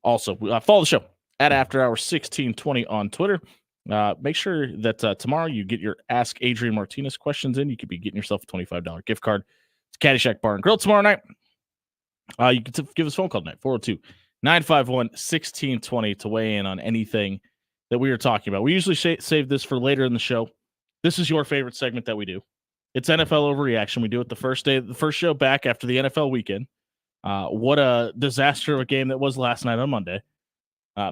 Also, follow the show at After Hours 1620 on Twitter. Make sure that tomorrow you get your Ask Adrian Martinez questions in. You could be getting yourself a $25 gift card to Caddyshack Bar and Grill tomorrow night. You can give us a phone call tonight, 402-951-1620 to weigh in on anything that we are talking about. We usually save this for later in the show. This is your favorite segment that we do. It's NFL Overreaction. We do it the first show back after the NFL weekend. What a disaster of a game that was last night on Monday.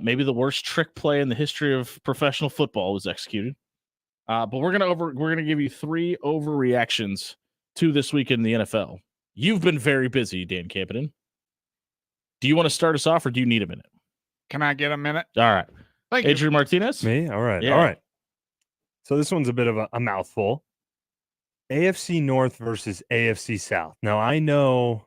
Maybe the worst trick play in the history of professional football was executed. But we're gonna give you 3 overreactions to this week in the NFL. You've been very busy, Dan Campion. Do you want to start us off, or do you need a minute? Can I get a minute? All right. Thank Adrian Martinez? Me? All right. Yeah. All right. So this one's a bit of a mouthful. AFC North versus AFC South. Now, I know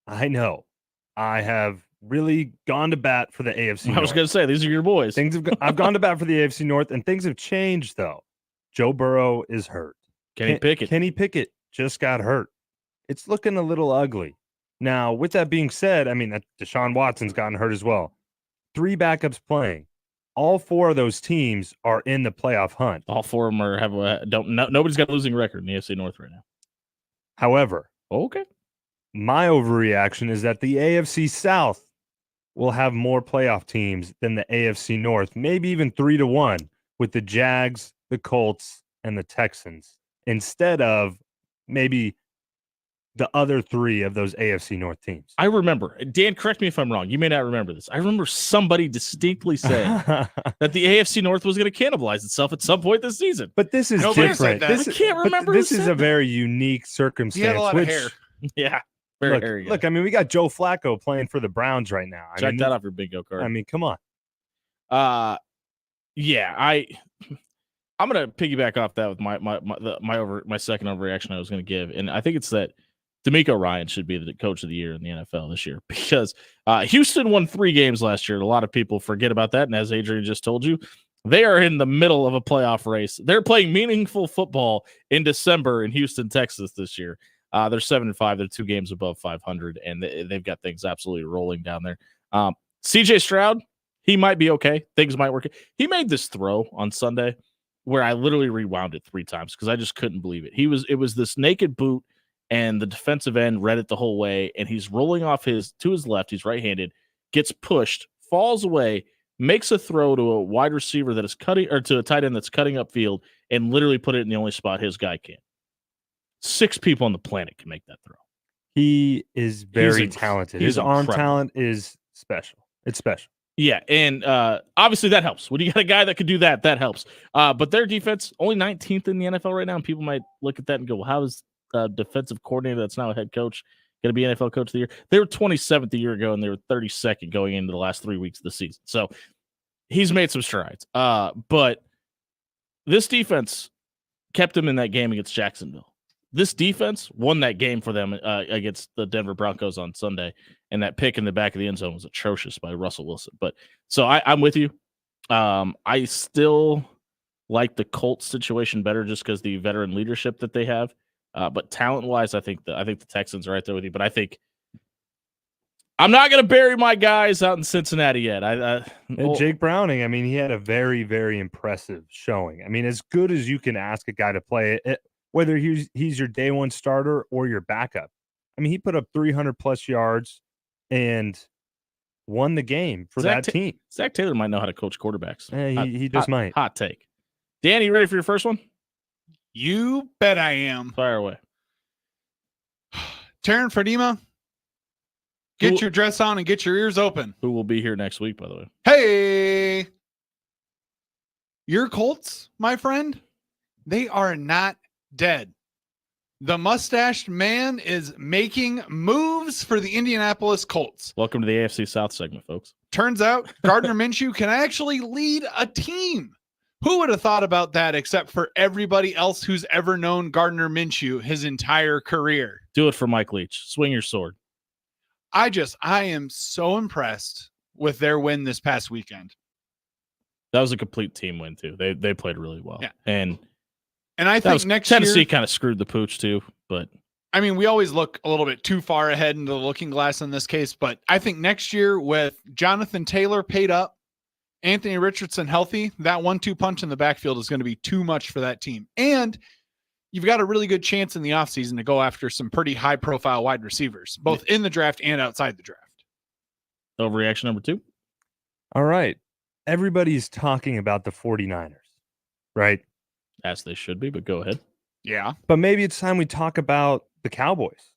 I have really gone to bat for the AFC North. I was going to say, these are your boys. I've gone to bat for the AFC North, and things have changed, though. Joe Burrow is hurt. Kenny Pickett just got hurt. It's looking a little ugly. Now, with that being said, I mean, Deshaun Watson's gotten hurt as well. 3 backups playing. All 4 of those teams are in the playoff hunt. All 4 of them nobody's got a losing record in the AFC North right now. However, okay, my overreaction is that the AFC South will have more playoff teams than the AFC North, maybe even 3-1 with the Jags, the Colts, and the Texans, instead of maybe the other 3 of those AFC North teams. I remember. Dan, correct me if I'm wrong. You may not remember this. I remember somebody distinctly saying that the AFC North was going to cannibalize itself at some point this season. But this is different. I can't remember. This is a very unique circumstance. He had a lot of hair. Yeah. Very hairy. Look, I mean, we got Joe Flacco playing for the Browns right now. Check that off your bingo card. I mean, come on. Yeah, I'm going to piggyback off that with my second overreaction I was going to give, and I think it's that DeMeco Ryans should be the coach of the year in the NFL this year, because Houston won 3 games last year. A lot of people forget about that. And as Adrian just told you, they are in the middle of a playoff race. They're playing meaningful football in December in Houston, Texas this year. They're 7-5. They're 2 games above 500, and they've got things absolutely rolling down there. CJ Stroud, he might be okay. Things might work. He made this throw on Sunday where I literally rewound it 3 times because I just couldn't believe it. It was this naked boot, and the defensive end read it the whole way, and he's rolling off to his left. He's right-handed, gets pushed, falls away, makes a throw to a wide receiver that is cutting, or to a tight end that's cutting upfield, and literally put it in the only spot his guy can. 6 people on the planet can make that throw. He is very talented. His arm talent is special. It's special. Yeah, and obviously that helps. When you got a guy that could do that, that helps. But their defense, only 19th in the NFL right now, and people might look at that and go, well, how is defensive coordinator that's now a head coach going to be NFL coach of the year? They were 27th a year ago, and they were 32nd going into the last 3 weeks of the season. So he's made some strides. But this defense kept him in that game against Jacksonville. This defense won that game for them against the Denver Broncos on Sunday, and that pick in the back of the end zone was atrocious by Russell Wilson. But so I'm with you. I still like the Colts situation better just because the veteran leadership that they have. But talent-wise, I think the Texans are right there with you. But I think I'm not going to bury my guys out in Cincinnati yet. And Jake Browning, I mean, he had a very, very impressive showing. I mean, as good as you can ask a guy to play it, whether he's your day one starter or your backup. I mean, he put up 300-plus yards and won the game for that team. Zach Taylor might know how to coach quarterbacks. He just might. Hot take. Danny, you ready for your first one? You bet I am. Fire away. Taryn Fredema, get your dress on and get your ears open. Who will be here next week, by the way? Hey! Your Colts, my friend, they are not dead. The mustached man is making moves for the Indianapolis Colts. Welcome to the AFC South segment, folks. Turns out Gardner Minshew can actually lead a team. Who would have thought about that except for everybody else who's ever known Gardner Minshew his entire career? Do it for Mike Leach. Swing your sword. I am so impressed with their win this past weekend. That was a complete team win, too. They played really well. Yeah. And I think next year Tennessee kind of screwed the pooch, too. But I mean, we always look a little bit too far ahead into the looking glass in this case, but I think next year with Jonathan Taylor paid up, Anthony Richardson healthy, that 1-2 punch in the backfield is going to be too much for that team. And you've got a really good chance in the offseason to go after some pretty high-profile wide receivers, both in the draft and outside the draft. Overreaction number 2. All right. Everybody's talking about the 49ers, right? As they should be, but go ahead. Yeah. But maybe it's time we talk about the Cowboys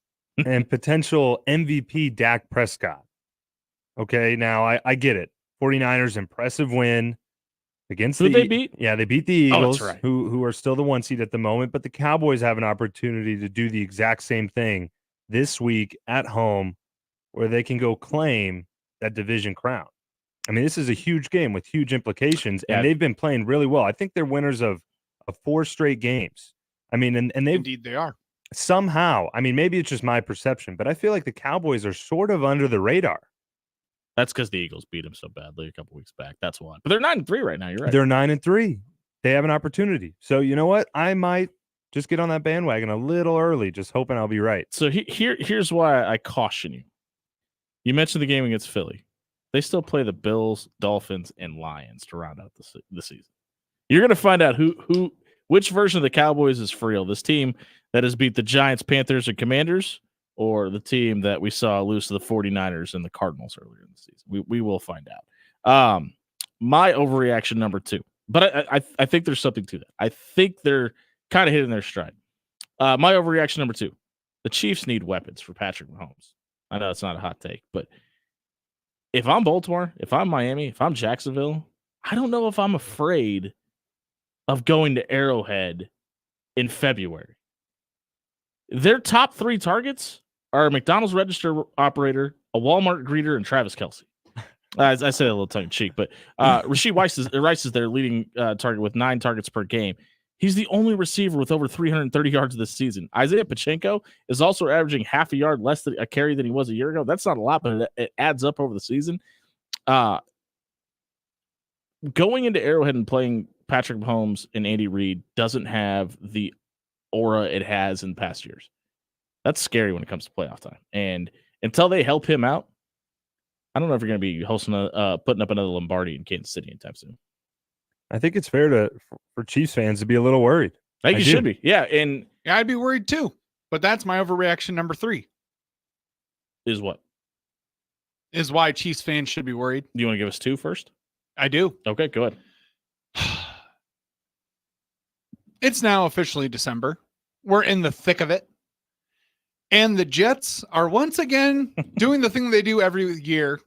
and potential MVP Dak Prescott. Okay, now I get it. 49ers impressive win against Who they beat? Yeah, they beat the Eagles, that's right. who are still the 1 seed at the moment, but the Cowboys have an opportunity to do the exact same thing this week at home where they can go claim that division crown. I mean, this is a huge game with huge implications, and they've been playing really well. I think they're winners of 4 straight games. I mean, and they've Indeed they are. somehow, I mean, maybe it's just my perception, but I feel like the Cowboys are sort of under the radar. That's because the Eagles beat them so badly a couple weeks back. That's why. But they're 9-3 right now. You're right. They're 9-3. They have an opportunity. So you know what? I might just get on that bandwagon a little early, just hoping I'll be right. So here's why I caution you. You mentioned the game against Philly. They still play the Bills, Dolphins, and Lions to round out the season. You're going to find out which version of the Cowboys is for real. This team that has beat the Giants, Panthers, and Commanders, or the team that we saw lose to the 49ers and the Cardinals earlier in the season. We will find out. My overreaction number 2. But I think there's something to that. I think they're kind of hitting their stride. My overreaction number 2. The Chiefs need weapons for Patrick Mahomes. I know it's not a hot take, but if I'm Baltimore, if I'm Miami, if I'm Jacksonville, I don't know if I'm afraid of going to Arrowhead in February. Their top 3 targets are a McDonald's register operator, a Walmart greeter, and Travis Kelce. I say that a little tongue-in-cheek, but Rashid Rice is their leading target with 9 targets per game. He's the only receiver with over 330 yards this season. Isaiah Pacheco is also averaging half a yard less than a carry than he was a year ago. That's not a lot, but it adds up over the season. Going into Arrowhead and playing Patrick Mahomes and Andy Reid doesn't have the aura it has in past years. That's scary when it comes to playoff time. And until they help him out, I don't know if you're going to be hosting putting up another Lombardi in Kansas City anytime soon. I think it's fair for Chiefs fans to be a little worried. I think you should be. Yeah, and I'd be worried too. But that's my overreaction number 3. Is what? Is why Chiefs fans should be worried. Do you want to give us 2 first? I do. Okay, go ahead. It's now officially December. We're in the thick of it. And the Jets are once again doing the thing they do every year,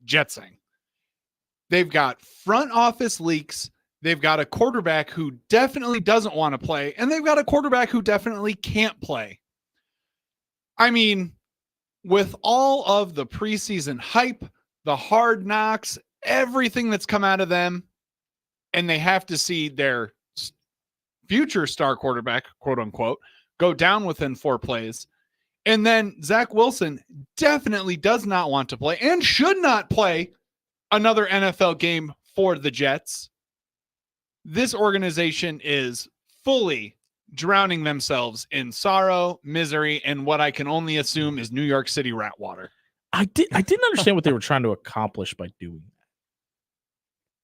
jetsing. They've got front office leaks. They've got a quarterback who definitely doesn't want to play, and they've got a quarterback who definitely can't play. I mean, with all of the preseason hype, the hard knocks, everything that's come out of them, and they have to see their future star quarterback, quote unquote, go down within 4 plays. And then Zach Wilson definitely does not want to play and should not play another NFL game for the Jets. This organization is fully drowning themselves in sorrow, misery, and what I can only assume is New York City rat water. I didn't understand what they were trying to accomplish by doing that.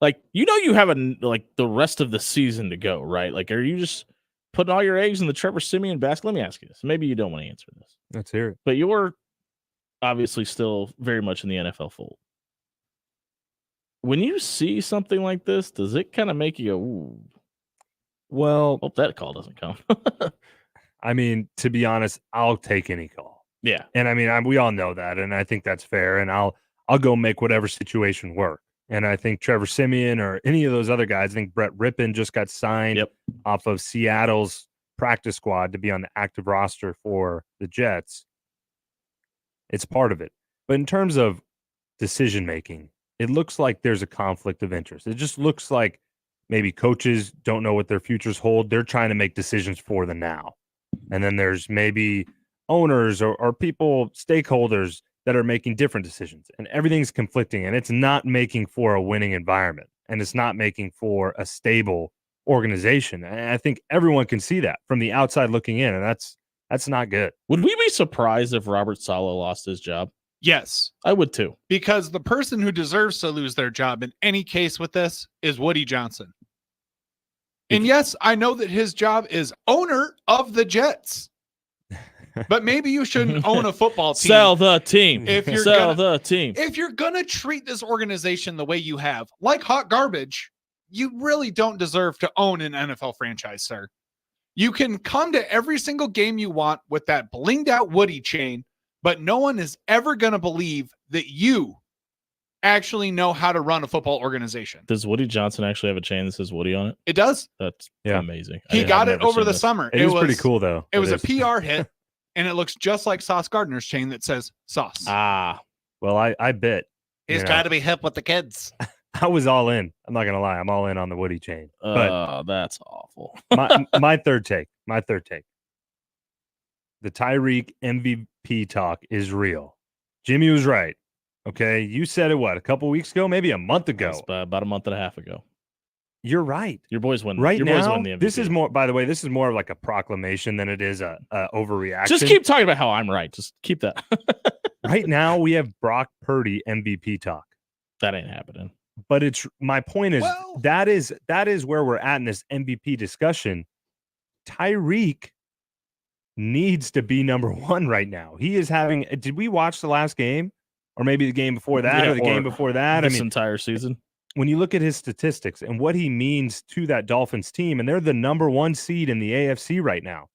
Like, you have the rest of the season to go, right? Like, are you just putting all your eggs in the Trevor Siemian basket? Let me ask you this. Maybe you don't want to answer this. Let's hear it. But you're obviously still very much in the NFL fold. When you see something like this, does it kind of make you go, ooh, well, hope that call doesn't come? I mean, to be honest, I'll take any call. Yeah. And I mean, we all know that, and I think that's fair, and I'll go make whatever situation work. And I think Trevor Siemian or any of those other guys, I think Brett Rippon just got signed off of Seattle's practice squad to be on the active roster for the Jets. It's part of it. But in terms of decision-making, it looks like there's a conflict of interest. It just looks like maybe coaches don't know what their futures hold. They're trying to make decisions for the now. And then there's maybe owners or people, stakeholders that are making different decisions. And everything's conflicting. And it's not making for a winning environment. And it's not making for a stable organization. And I think everyone can see that from the outside looking in. And that's That's not good. Would we be surprised if Robert Saleh lost his job? Yes, I would too. because the person who deserves to lose their job in any case with this is Woody Johnson. And yes, I know that his job is owner of the Jets, but maybe you shouldn't own a football team. Sell the team. If you're Sell gonna- the team. If you're going to treat this organization the way you have, like hot garbage, you really don't deserve to own an NFL franchise, sir. You can come to every single game you want with that blinged out Woody chain, but no one is ever going to believe that you actually know how to run a football organization. Does Woody Johnson actually have a chain that says Woody on it? It does. That's Yeah. amazing. He I've got it never over seen the this. summer. It is pretty cool, though. It was a is. PR hit, and it looks just like Sauce Gardner's chain that says Sauce. Ah, Well, I bet. He's you trying know, to be hip with the kids. I was all in. I'm not going to lie. I'm all in on the Woody chain. But that's awful. my third take. The Tyreek MVP talk is real. Jimmy was right. Okay. You said it, what, a couple weeks ago? Maybe a month ago. That's about a month and a half ago. You're right. Your boys win. Right your boys now, win the MVP. this is more, by the way, this is more of like a proclamation than it is a overreaction. Just keep talking about how I'm right. Just keep that. Right now, we have Brock Purdy MVP talk. That ain't happening. But it's my point is Well- that is where we're at in this MVP discussion. Tyreek needs to be number one right now. He is having. Did we watch the last game, or maybe the game before that, Yeah, or the game or before that? This entire season. When you look at his statistics and what he means to that Dolphins team, and they're the number one seed in the AFC right now.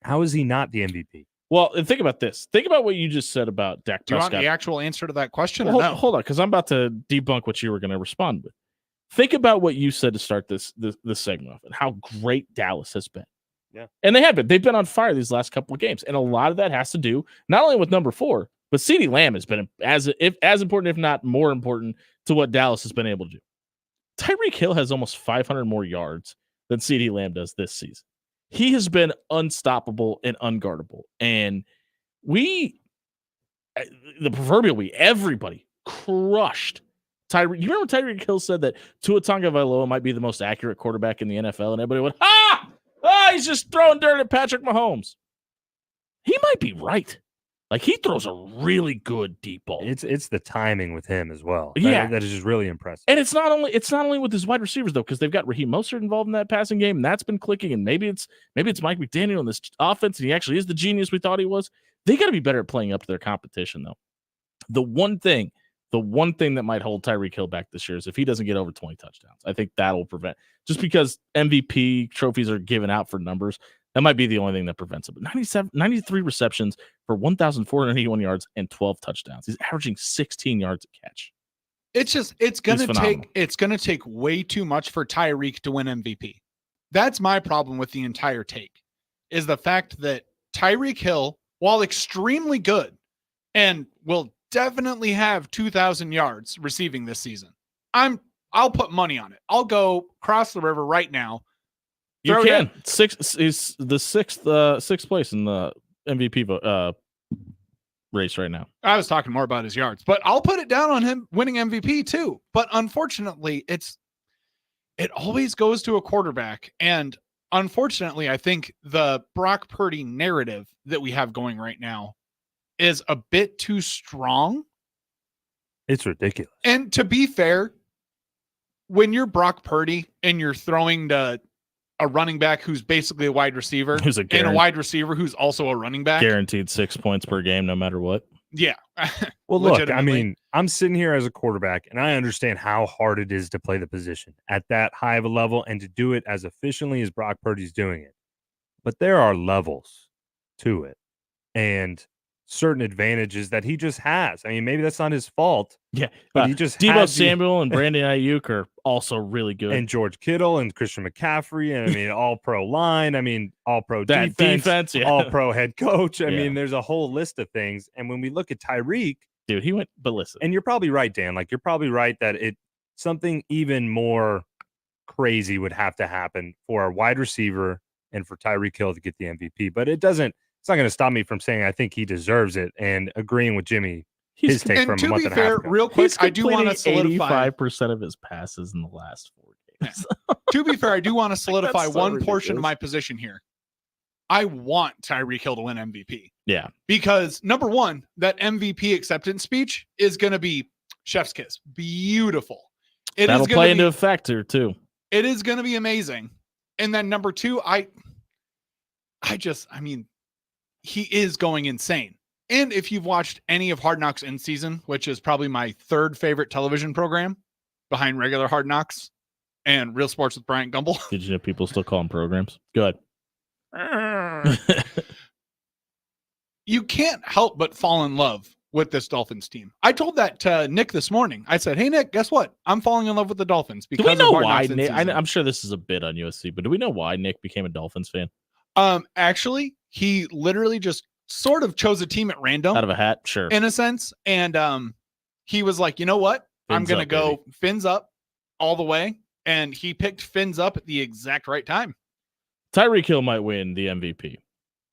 How is he not the MVP? Well, and think about this. Think about what you just said about Dak Do you want Prescott. the actual answer to that question Well, or no? hold on, because I'm about to debunk what you were going to respond with. Think about what you said to start this segment off and how great Dallas has been. Yeah. And they have been. They've been on fire these last couple of games. And a lot of that has to do not only with number 4, but CeeDee Lamb has been as important, if not more important, to what Dallas has been able to do. Tyreek Hill has almost 500 more yards than CeeDee Lamb does this season. He has been unstoppable and unguardable. And the proverbial everybody crushed Tyreek. You remember Tyreek Hill said that Tua Tagovailoa might be the most accurate quarterback in the NFL, and everybody went, he's just throwing dirt at Patrick Mahomes. He might be right. Like, he throws a really good deep ball. It's the timing with him as well. Yeah. That is just really impressive. And it's not only with his wide receivers, though, because they've got Raheem Mostert involved in that passing game, and that's been clicking. And maybe it's Mike McDaniel in this offense, and he actually is the genius we thought he was. They got to be better at playing up to their competition, though. The one thing that might hold Tyreek Hill back this year is if he doesn't get over 20 touchdowns. I think that'll prevent, just because MVP trophies are given out for numbers. That might be the only thing that prevents it. But 93 receptions for 1,481 yards and 12 touchdowns. He's averaging 16 yards a catch. It's gonna phenomenal. take way too much for Tyreek to win MVP. That's my problem with the entire take, is the fact that Tyreek Hill, while extremely good and will definitely have 2,000 yards receiving this season, I'll put money on it. I'll go cross the river right now. You Throw can. down- Is the sixth place in the MVP race right now. I was talking more about his yards, but I'll put it down on him winning MVP too. But unfortunately, it always goes to a quarterback. And unfortunately, I think the Brock Purdy narrative that we have going right now is a bit too strong. It's ridiculous. And to be fair, when you're Brock Purdy and you're throwing to a running back who's basically a wide receiver Who's a and a wide receiver who's also a running back. guaranteed 6 points per game, no matter what. Yeah. Well, look, I Legitimately. mean, I'm sitting here as a quarterback, and I understand how hard it is to play the position at that high of a level and to do it as efficiently as Brock Purdy's doing it. But there are levels to it and certain advantages that he just has. I mean, maybe that's not his fault, Yeah. but he just Deebo has the- Samuel and Brandon Ayuk are also really good. and George Kittle and Christian McCaffrey, and I mean, all pro line. I mean, all pro that defense, yeah. all pro head coach. I Yeah. mean, there's a whole list of things. And when we look at Tyreek, Dude, he went, but listen. and you're probably right, Dan. Like, you're probably right that something even more crazy would have to happen for a wide receiver and for Tyreek Hill to get the MVP. But it's not going to stop me from saying I think he deserves it and agreeing with Jimmy. His take And from a to month be and a half fair, ago. real quick, He's I do want to completing solidify. 85% of his passes in the last 4 games. To be fair, I do want to solidify so one portion of ridiculous. my position here. I want Tyreek Hill to win MVP Yeah. because number one, that MVP acceptance speech is going to be chef's kiss. Beautiful. That'll play into a factor too. It is going to be amazing. And then number two, I mean, he is going insane. And if you've watched any of Hard Knocks in season, which is probably my third favorite television program behind regular Hard Knocks and Real Sports with Bryant Gumbel. Did you know people still call them programs? Good. You can't help but fall in love with this Dolphins team. I told that to Nick this morning. I said, hey, Nick, guess what? I'm falling in love with the Dolphins. Do we know why Nick? I'm sure this is a bit on USC, but do we know why Nick became a Dolphins fan? Actually, he literally just sort of chose a team at random. Out of a hat? Sure. In a sense. And he was like, you know what? I'm going to go fins up all the way. And he picked fins up at the exact right time. Tyreek Hill might win the MVP.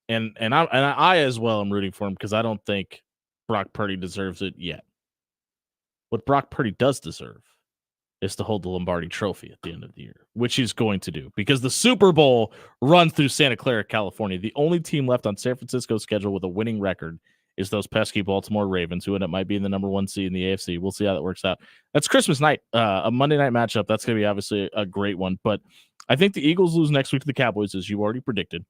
And I as well am rooting for him because I don't think Brock Purdy deserves it yet. What Brock Purdy does deserve is to hold the Lombardi Trophy at the end of the year, which he's going to do because the Super Bowl runs through Santa Clara, California. The only team left on San Francisco's schedule with a winning record is those pesky Baltimore Ravens, who end up might be in the number 1 seed in the AFC. We'll see how that works out. That's Christmas night, a Monday night matchup. That's going to be obviously a great one. But I think the Eagles lose next week to the Cowboys, as you already predicted.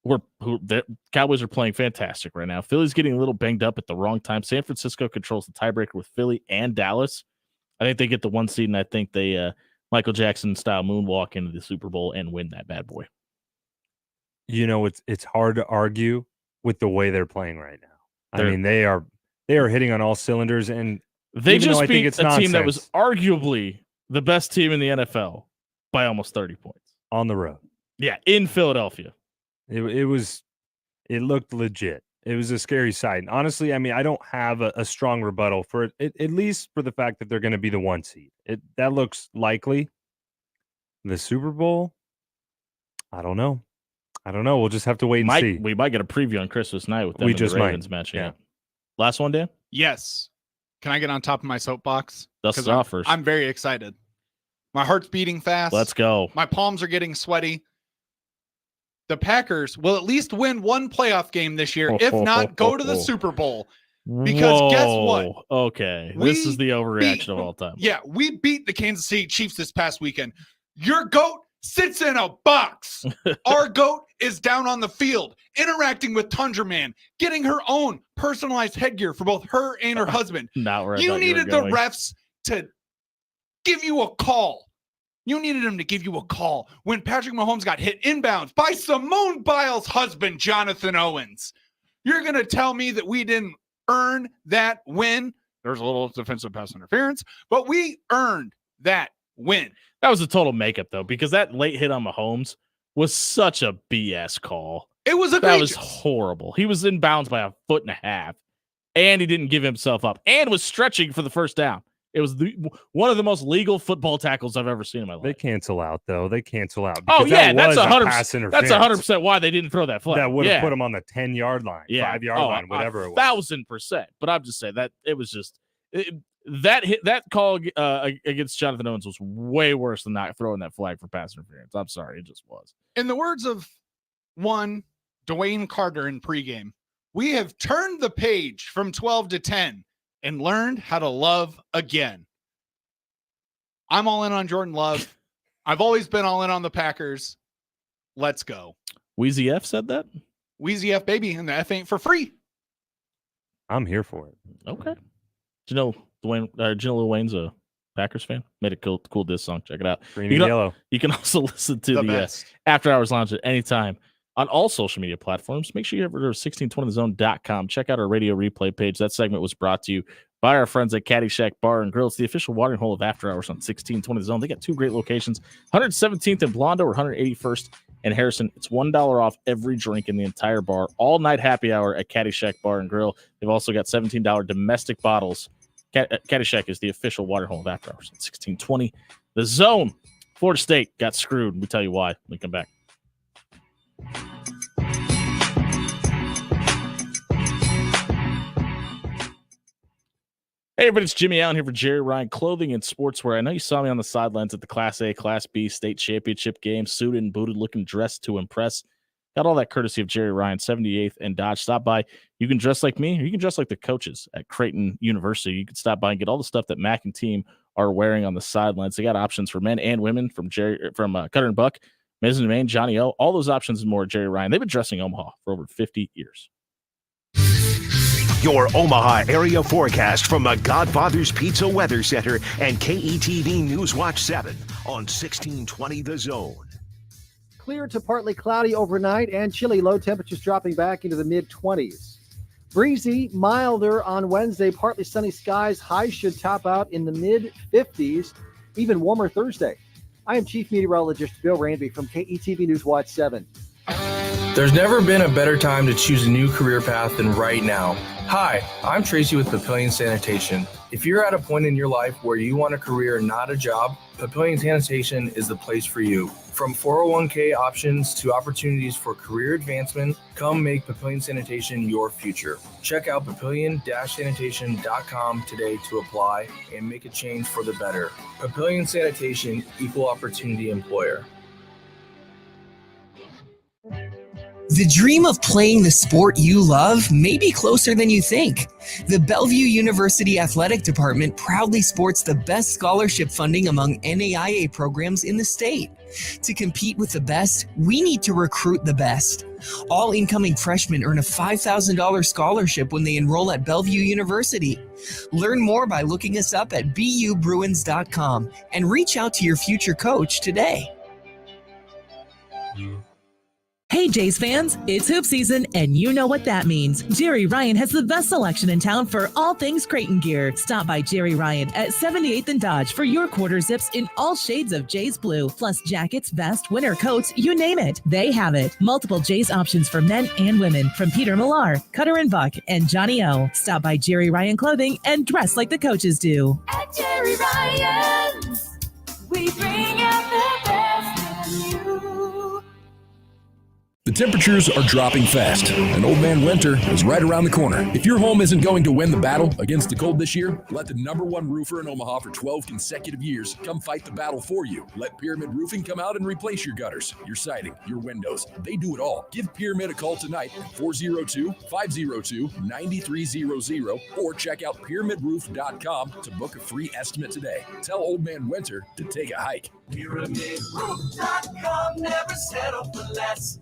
The Cowboys are playing fantastic right now. Philly's getting a little banged up at the wrong time. San Francisco controls the tiebreaker with Philly and Dallas. I think they get the 1 seed, and I think they Michael Jackson style moonwalk into the Super Bowl and win that bad boy. You know, it's hard to argue with the way they're playing right now. I mean, they are hitting on all cylinders, and they just beat a nonsense, team that was arguably the best team in the NFL by almost 30 points on the road. Yeah, in Philadelphia. It looked legit. It was a scary sight. And honestly, I mean, I don't have a strong rebuttal for it, at least for the fact that they're going to be the 1 seed. That looks likely. The Super Bowl, I don't know. We'll just have to wait and see. We might get a preview on Christmas night with them and the Ravens matching up. Last one, Dan? Yes. Can I get on top of my soapbox? Dust it off first. I'm very excited. My heart's beating fast. Let's go. My palms are getting sweaty. The Packers will at least win one playoff game this year, if not go to the Super Bowl. Because guess what? Okay. This is the overreaction of all time. Yeah, we beat the Kansas City Chiefs this past weekend. Your GOAT sits in a box. Our GOAT is down on the field, interacting with Tundra Man, getting her own personalized headgear for both her and her husband. You needed the refs to give you a call. You needed him to give you a call when Patrick Mahomes got hit inbounds by Simone Biles' husband, Jonathan Owens. You're going to tell me that we didn't earn that win? There's a little defensive pass interference, but we earned that win. That was a total makeup, though, because that late hit on Mahomes was such a BS call. It was That was horrible. He was inbounds by 1.5 feet, and he didn't give himself up, and was stretching for the first down. It was one of the most legal football tackles I've ever seen in my life. They cancel out, though. They cancel out. Oh, yeah, that's 100%. That's 100% why they didn't throw that flag. That would have put them on the 10-yard line, 5-yard line, whatever it was. 1,000%. But I'm just saying that it was just that call against Jonathan Owens was way worse than not throwing that flag for pass interference. I'm sorry, it just was. In the words of one Dwayne Carter in pregame, we have turned the page from 12 to 10. And learned how to love again. I'm all in on Jordan Love. I've always been all in on the Packers. Let's go. Wheezy F said that? Wheezy F, baby, and the F ain't for free. I'm here for it. Okay. Do you know Lil Wayne's a Packers fan? Made a cool diss song. Check it out. Green and yellow. You can also listen to the After Hours Lounge at any time on all social media platforms. Make sure you head over to 1620thezone.com. Check out our radio replay page. That segment was brought to you by our friends at Caddyshack Bar and Grill. It's the official watering hole of After Hours on 1620 The Zone. They got 2 great locations, 117th in Blondo or 181st in Harrison. It's $1 off every drink in the entire bar. All night happy hour at Caddyshack Bar and Grill. They've also got $17 domestic bottles. Caddyshack is the official watering hole of After Hours on 1620 The Zone. Florida State got screwed. We tell you why when we come back. Hey, everybody, it's Jimmy Allen here for Jerry Ryan Clothing and Sportswear. I know you saw me on the sidelines at the Class A, Class B state championship game, suited and booted, looking dressed to impress. Got all that courtesy of Jerry Ryan, 78th and Dodge. Stop by. You can dress like me, or you can dress like the coaches at Creighton University. You can stop by and get all the stuff that Mac and team are wearing on the sidelines. They got options for men and women from Cutter and Buck, Miz and Maine, Johnny O. All those options and more at Jerry Ryan. They've been dressing Omaha for over 50 years. Your Omaha area forecast from the Godfather's Pizza Weather Center and KETV Newswatch 7 on 1620 The Zone. Clear to partly cloudy overnight and chilly, low temperatures dropping back into the mid-20s. Breezy, milder on Wednesday, partly sunny skies. Highs should top out in the mid-50s, even warmer Thursday. I am Chief Meteorologist Bill Ranby from KETV Newswatch 7. There's never been a better time to choose a new career path than right now. Hi, I'm Tracy with Papillion Sanitation. If you're at a point in your life where you want a career, not a job, Papillion Sanitation is the place for you. From 401k options to opportunities for career advancement, come make Papillion Sanitation your future. Check out papillion-sanitation.com today to apply and make a change for the better. Papillion Sanitation, equal opportunity employer. The dream of playing the sport you love may be closer than you think. The Bellevue University Athletic Department proudly sports the best scholarship funding among NAIA programs in the state. To compete with the best, we need to recruit the best. All incoming freshmen earn a $5,000 scholarship when they enroll at Bellevue University. Learn more by looking us up at BUBruins.com and reach out to your future coach today. Hey Jays fans, it's hoop season and you know what that means. Jerry Ryan has the best selection in town for all things Creighton gear. Stop by Jerry Ryan at 78th and Dodge for your quarter zips in all shades of Jays blue, plus jackets, vest, winter coats, you name it. They have it. Multiple Jays options for men and women from Peter Millar, Cutter and Buck, and Johnny O. Stop by Jerry Ryan Clothing and dress like the coaches do. At Jerry Ryan's, we bring out the best in you. The temperatures are dropping fast, and Old Man Winter is right around the corner. If your home isn't going to win the battle against the cold this year, let the #1 roofer in Omaha for 12 consecutive years come fight the battle for you. Let Pyramid Roofing come out and replace your gutters, your siding, your windows. They do it all. Give Pyramid a call tonight at 402-502-9300 or check out pyramidroof.com to book a free estimate today. Tell Old Man Winter to take a hike. PyramidRoof.com, never settle for less.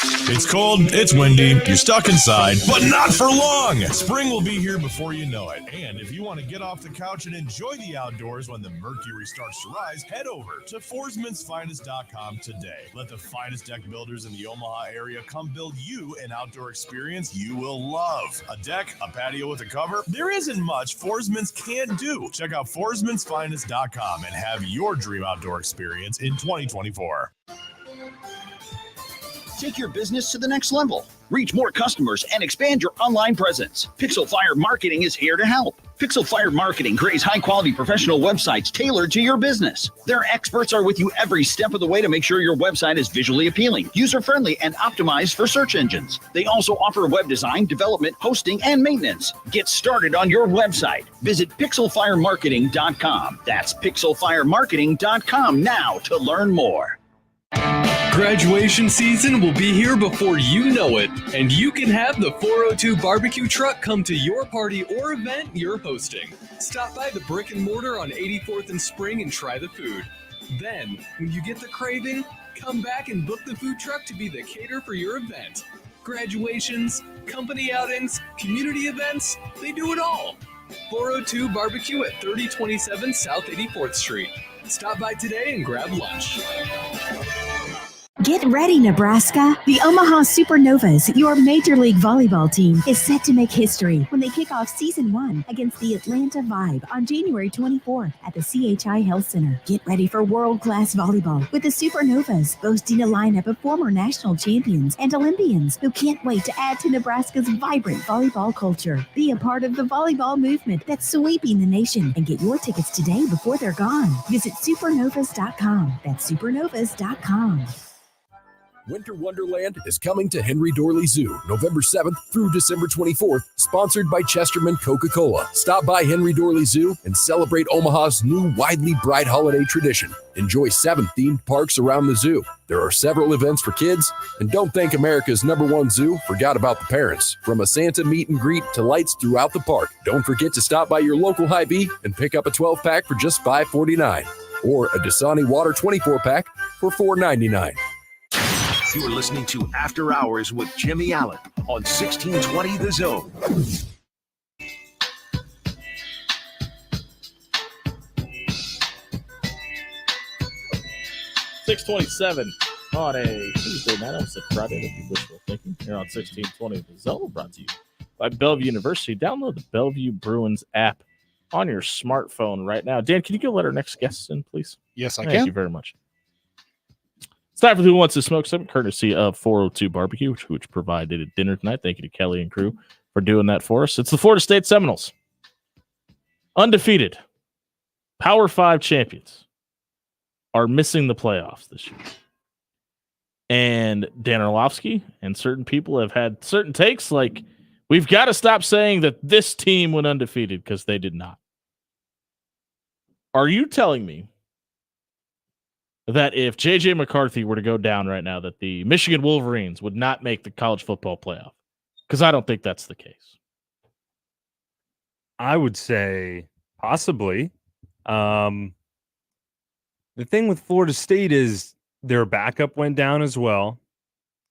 It's cold, it's windy, you're stuck inside, but not for long. Spring will be here before you know it. And if you want to get off the couch and enjoy the outdoors when the mercury starts to rise, head over to Foresman'sFinest.com today. Let the finest deck builders in the Omaha area come build you an outdoor experience you will love. A deck, a patio with a cover, there isn't much Forsman's can't do. Check out Foresman'sFinest.com and have your dream outdoor experience in 2024. Take your business to the next level. Reach more customers and expand your online presence. Pixel Fire Marketing is here to help. Pixel Fire Marketing creates high-quality professional websites tailored to your business. Their experts are with you every step of the way to make sure your website is visually appealing, user-friendly, and optimized for search engines. They also offer web design, development, hosting, and maintenance. Get started on your website. Visit pixelfiremarketing.com. That's pixelfiremarketing.com now to learn more. Graduation season will be here before you know it, and you can have the 402 barbecue truck come to your party or event you're hosting. Stop by the Brick and Mortar on 84th and Spring and try the food. Then, when you get the craving, come back and book the food truck to be the caterer for your event. Graduations, company outings, community events, they do it all. 402 Barbecue at 3027 South 84th Street. Stop by today and grab lunch. Get ready, Nebraska! The Omaha Supernovas, your Major League Volleyball team, is set to make history when they kick off Season 1 against the Atlanta Vibe on January 24th at the CHI Health Center. Get ready for world-class volleyball with the Supernovas, boasting a lineup of former national champions and Olympians who can't wait to add to Nebraska's vibrant volleyball culture. Be a part of the volleyball movement that's sweeping the nation and get your tickets today before they're gone. Visit supernovas.com. That's supernovas.com. Winter Wonderland is coming to Henry Dorley Zoo November 7th through December 24th, sponsored by Chesterman Coca-Cola. Stop by Henry Dorley Zoo and celebrate Omaha's new widely bright holiday tradition. Enjoy 7 themed parks around the zoo. There are several events for kids, and don't think America's #1 zoo forgot about the parents. From a Santa meet and greet to lights throughout the park. Don't forget to stop by your local Hy-Vee and pick up a 12-pack for just $5.49 or a Dasani Water 24-pack for $4.99. You're listening to After Hours with Jimmy Allen on 1620 The Zone. $6:27 on a Tuesday night. I almost said Friday. That'd be wishful thinking. Here on 1620 The Zone, brought to you by Bellevue University. Download the Bellevue Bruins app on your smartphone right now. Dan, can you go let our next guest in, please? Yes, I Thank can. you very much. It's time for Who Wants to Smoke Something, courtesy of 402 Barbecue, which provided a dinner tonight. Thank you to Kelly and crew for doing that for us. It's the Florida State Seminoles. Undefeated. Power 5 champions are missing the playoffs this year. And Dan Orlovsky and certain people have had certain takes like, we've got to stop saying that this team went undefeated because they did not. Are you telling me that if J.J. McCarthy were to go down right now, that the Michigan Wolverines would not make the college football playoff? Because I don't think that's the case. I would say possibly. The thing with Florida State is their backup went down as well,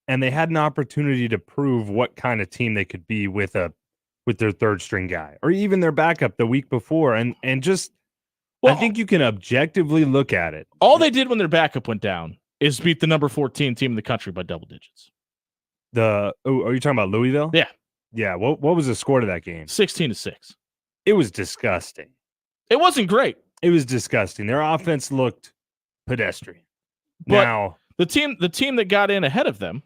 and they had an opportunity to prove what kind of team they could be with their third string guy, or even their backup the week before, and just. Well, I think you can objectively look at it. All they did when their backup went down is beat the number 14 team in the country by double digits. Are you talking about Louisville? Yeah. Yeah. What was the score to that game? 16-6. It was disgusting. It wasn't great. It was disgusting. Their offense looked pedestrian. But now the team that got in ahead of them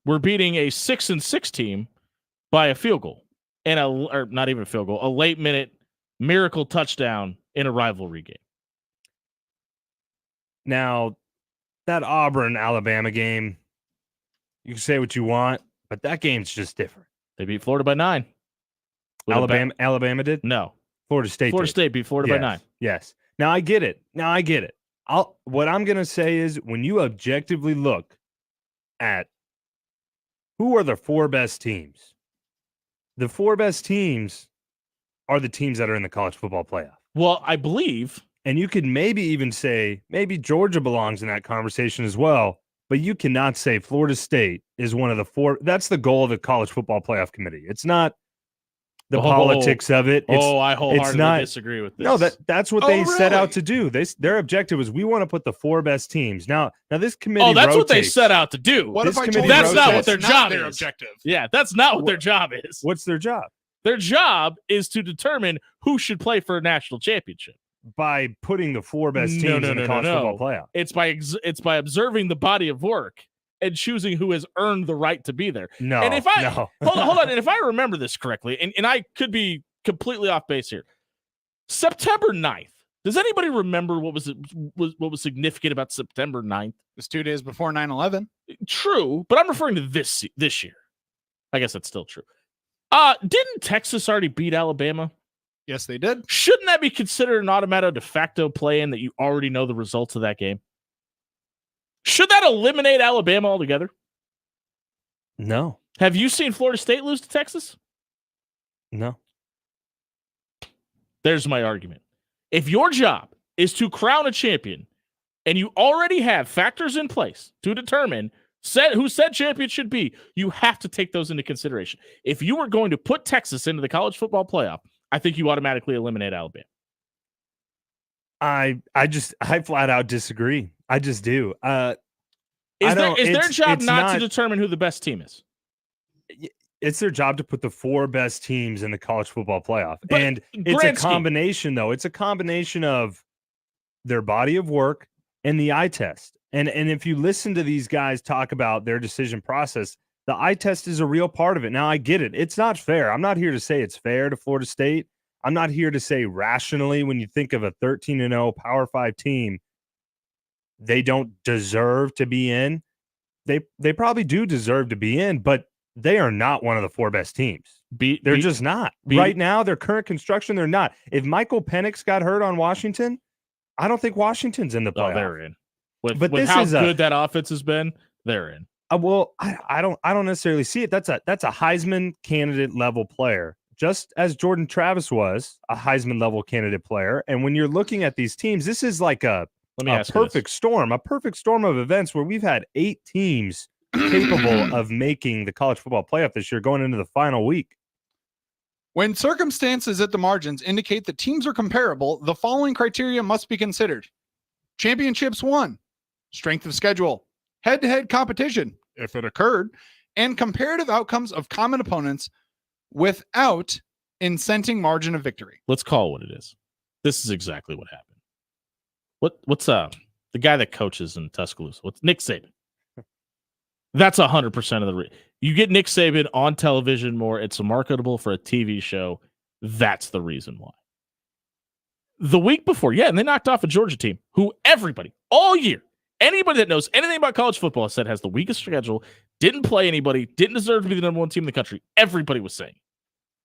were beating a 6-6 team by a field goal or not even a field goal, a late minute miracle touchdown in a rivalry game. Now, that Auburn-Alabama game, you can say what you want, but that game's just different. They beat Florida by 9. Alabama did? No. Florida State Florida did. State beat Florida by 9. Yes. Now, I get it. What I'm going to say is when you objectively look at who are the 4 best teams, the 4 best teams are the teams that are in the college football playoff. Well, I believe. And you could maybe even say maybe Georgia belongs in that conversation as well, but you cannot say Florida State is one of the 4. That's the goal of the college football playoff committee. It's not the politics of it. I wholeheartedly disagree with this. No, that's what they set out to do. Their objective was we want to put the 4 best teams. Now this committee. Oh, that's rotates. what they set out to do. What if I told you that's not what their not job their is? objective. Yeah, that's not what their job is. What's their job? Their job is to determine who should play for a national championship by putting the 4 best teams in the college football playoff. It's by observing the body of work and choosing who has earned the right to be there. No, and if I no. hold on, and if I remember this correctly, and I could be completely off base here, September 9th. Does anybody remember what was significant about September 9th? It's 2 days before 9/11. True, but I'm referring to this year. I guess that's still true. Didn't Texas already beat Alabama? Yes, they did. Shouldn't that be considered an automatic de facto play-in that you already know the results of that game? Should that eliminate Alabama altogether? No. Have you seen Florida State lose to Texas? No. There's my argument. If your job is to crown a champion and you already have factors in place to determine who said champion should be, you have to take those into consideration. If you were going to put Texas into the college football playoff, I think you automatically eliminate Alabama. I flat out disagree. I just do. Is their job not to determine who the best team is? It's their job to put the 4 best teams in the college football playoff. But and it's a combination, though. It's a combination of their body of work and the eye test. And if you listen to these guys talk about their decision process, the eye test is a real part of it. Now, I get it. It's not fair. I'm not here to say it's fair to Florida State. I'm not here to say rationally when you think of a 13-0 Power 5 team, they don't deserve to be in. they probably do deserve to be in, but they are not one of the 4 best teams. They're just not. Right now, their current construction, they're not. If Michael Penix got hurt on Washington, I don't think Washington's in the playoff. Oh, they're in. With this how is good that offense has been, they're in. Well, I don't necessarily see it. That's a Heisman candidate level player, just as Jordan Travis was a Heisman level candidate player. And when you're looking at these teams, this is like a perfect storm of events where we've had 8 teams capable of making the college football playoff this year going into the final week. When circumstances at the margins indicate that teams are comparable, the following criteria must be considered. Championships won, strength of schedule, head-to-head competition, if it occurred, and comparative outcomes of common opponents without incenting margin of victory. Let's call it what it is. This is exactly what happened. What's the guy that coaches in Tuscaloosa? What's Nick Saban? That's 100% of the you get Nick Saban on television more. It's marketable for a TV show. That's the reason why. The week before, and they knocked off a Georgia team who everybody all year, anybody that knows anything about college football said has the weakest schedule, didn't play anybody, didn't deserve to be the number 1 team in the country. Everybody was saying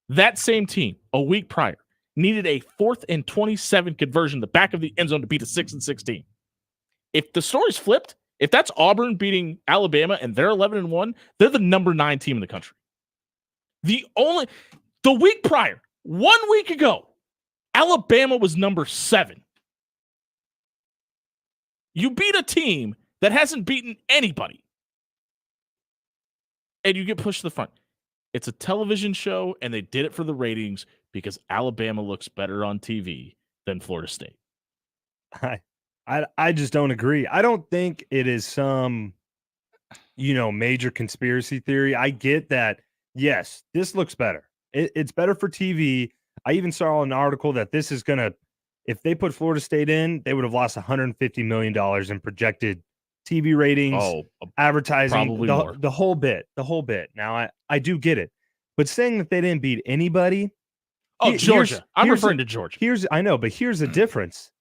that same team a week prior needed a 4th and 27 conversion in the back of the end zone to beat a 6-6 team. If the story's flipped, if that's Auburn beating Alabama and they're 11-1, they're the number 9 team in the country. The week prior, 1 week ago, Alabama was number 7. You beat a team that hasn't beaten anybody, and you get pushed to the front. It's a television show, and they did it for the ratings because Alabama looks better on TV than Florida State. I just don't agree. I don't think it is some, major conspiracy theory. I get that. Yes, this looks better. It's better for TV. I even saw an article that this is going to, if they put Florida State in, they would have lost $150 million in projected TV ratings, advertising, probably more. the whole bit. Now, I do get it. But saying that they didn't beat anybody. Georgia. I'm referring to Georgia. I know, but here's the difference.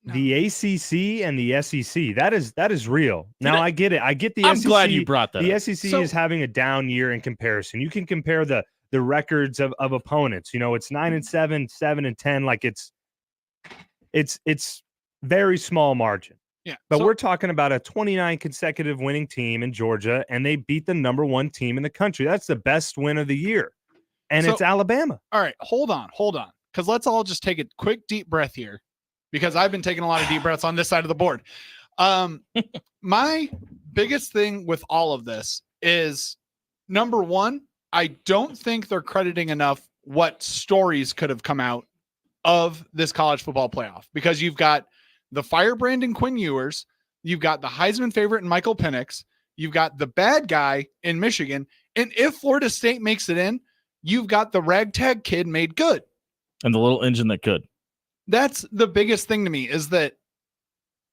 No. The ACC and the SEC, that is real. Now, I get it. I get the I'm SEC. glad you brought that The up. SEC is having a down year in comparison. You can compare the records of opponents. It's 9-7, 7-10. Like it's very small margin. Yeah. But we're talking about a 29 consecutive winning team in Georgia, and they beat the number 1 team in the country. That's the best win of the year. And it's Alabama. All right, hold on. Because let's all just take a quick deep breath here. Because I've been taking a lot of deep breaths on this side of the board. My biggest thing with all of this is, number 1, I don't think they're crediting enough what stories could have come out of this college football playoff. Because you've got the firebrand in Quinn Ewers, you've got the Heisman favorite in Michael Penix, you've got the bad guy in Michigan, and if Florida State makes it in, you've got the ragtag kid made good. And the little engine that could. That's the biggest thing to me, is that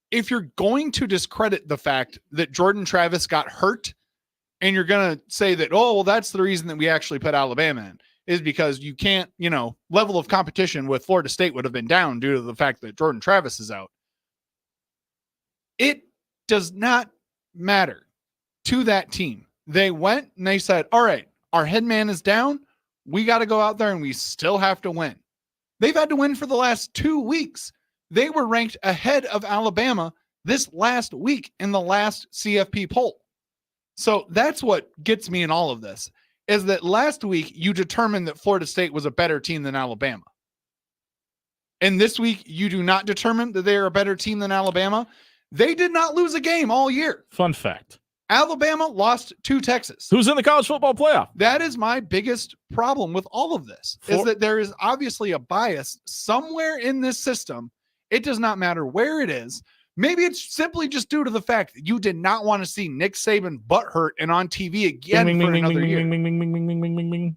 if you're going to discredit the fact that Jordan Travis got hurt and you're going to say that, that's the reason that we actually put Alabama in, is because you can't, level of competition with Florida State would have been down due to the fact that Jordan Travis is out. It does not matter to that team. They went and they said, all right, our head man is down. We got to go out there and we still have to win. They've had to win for the last 2 weeks. They were ranked ahead of Alabama this last week in the last CFP poll. So that's what gets me in all of this, is that last week you determined that Florida State was a better team than Alabama. And this week you do not determine that they are a better team than Alabama. They did not lose a game all year. Fun fact. Alabama lost to Texas. Who's in the college football playoff? That is my biggest problem with all of this, is that there is obviously a bias somewhere in this system. It does not matter where it is. Maybe it's simply just due to the fact that you did not want to see Nick Saban butthurt and on TV again for another year.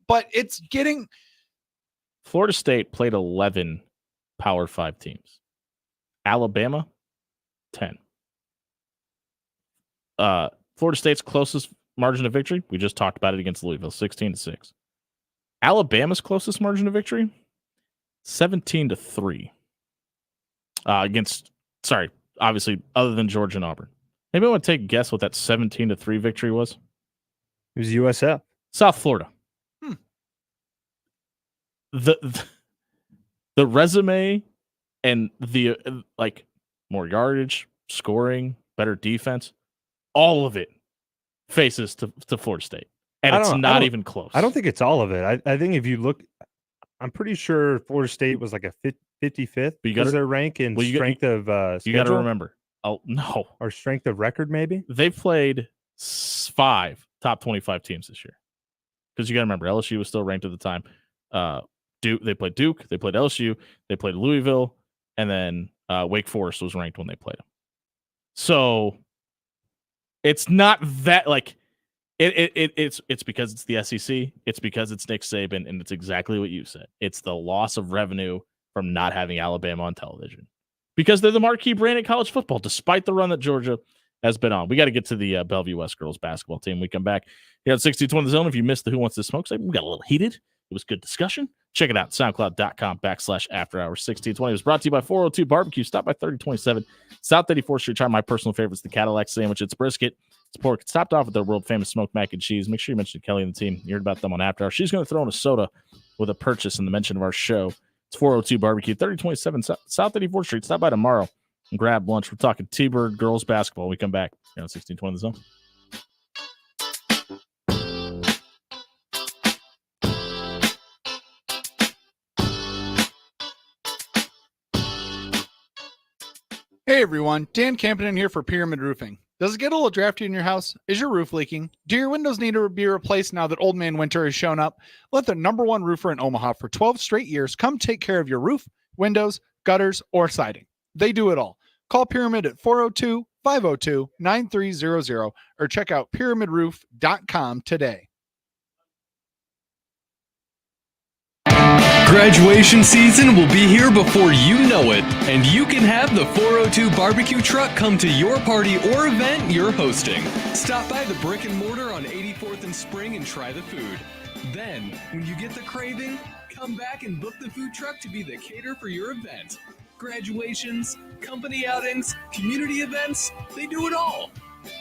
But it's getting... Florida State played 11 Power 5 teams. Alabama, 10. Florida State's closest margin of victory, we just talked about it against Louisville, 16-6. Alabama's closest margin of victory, 17-3. Obviously, other than Georgia and Auburn. Maybe I want to take a guess what that 17-3 victory was. It was USF. South Florida. The resume and the more yardage, scoring, better defense, all of it faces to Florida State. And it's not even close. I don't think it's all of it. I think if you look, I'm pretty sure Florida State was like a 55th because their rank in strength of schedule. You got to remember. Oh, no. Or strength of record, maybe? They've played 5 top 25 teams this year. Because you got to remember, LSU was still ranked at the time. They played Duke, they played LSU, they played Louisville, and then Wake Forest was ranked when they played them. So it's not that it's because it's the SEC, it's because it's Nick Saban, and it's exactly what you said. It's the loss of revenue from not having Alabama on television because they're the marquee brand in college football, despite the run that Georgia has been on. We got to get to the Bellevue West girls basketball team. We come back here at 1620 The Zone. If you missed the Who Wants to Smoke segment, we got a little heated. It was good discussion. Check it out. SoundCloud.com/afterhours 1620. It was brought to you by 402 Barbecue. Stop by 3027 South 84th Street. Try my personal favorites, the Cadillac sandwich. It's brisket. It's pork. It's topped off with their world famous smoked mac and cheese. Make sure you mention Kelly and the team. You heard about them on After Hours. She's going to throw in a soda with a purchase in the mention of our show. It's 402 Barbecue, 3027 South 84th Street. Stop by tomorrow and grab lunch. We're talking T-Bird girls basketball. We come back here on 1620 The Zone. Hey everyone, Dan Campion here for Pyramid Roofing. Does it get a little drafty in your house? Is your roof leaking? Do your windows need to be replaced now that Old Man Winter has shown up? Let the #1 roofer in Omaha for 12 straight years come take care of your roof, windows, gutters, or siding. They do it all. Call Pyramid at 402-502-9300 or check out pyramidroof.com today. Graduation season will be here before you know it, and you can have the 402 barbecue truck come to your party or event you're hosting. Stop by the Brick and Mortar on 84th and Spring and try the food. Then, when you get the craving, come back and book the food truck to be the caterer for your event. Graduations, company outings, community events, they do it all.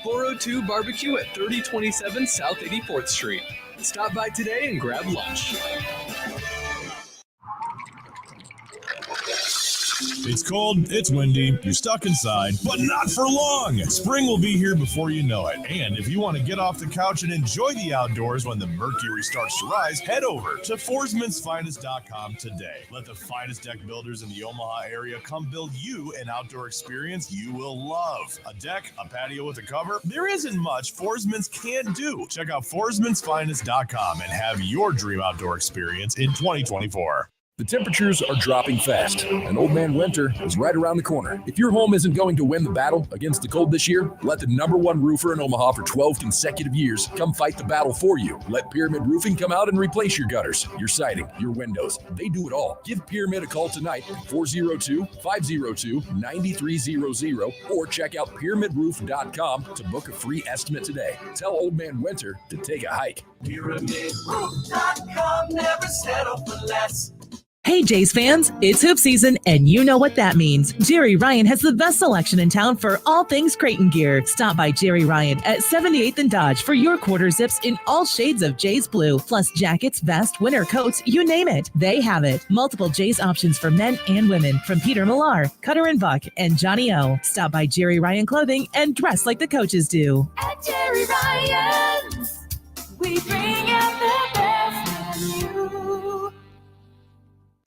402 Barbecue at 3027 South 84th Street. Stop by today and grab lunch. It's cold, it's windy, you're stuck inside, but not for long. Spring will be here before you know it. And if you want to get off the couch and enjoy the outdoors when the mercury starts to rise, head over to Foresman'sFinest.com today. Let the finest deck builders in the Omaha area come build you an outdoor experience you will love. A deck, a patio with a cover, there isn't much Foresman's can't do. Check out Foresman'sFinest.com and have your dream outdoor experience in 2024. The temperatures are dropping fast, and Old Man Winter is right around the corner. If your home isn't going to win the battle against the cold this year, let the #1 roofer in Omaha for 12 consecutive years come fight the battle for you. Let Pyramid Roofing come out and replace your gutters, your siding, your windows. They do it all. Give Pyramid a call tonight at 402-502-9300 or check out pyramidroof.com to book a free estimate today. Tell Old Man Winter to take a hike. PyramidRoof.com, never settle for less. Hey, Jays fans, it's hoop season, and you know what that means. Jerry Ryan has the best selection in town for all things Creighton gear. Stop by Jerry Ryan at 78th and Dodge for your quarter zips in all shades of Jays blue, plus jackets, vest, winter coats, you name it. They have it. Multiple Jays options for men and women from Peter Millar, Cutter and Buck, and Johnny O. Stop by Jerry Ryan Clothing and dress like the coaches do. At Jerry Ryan's, we bring out the best in you.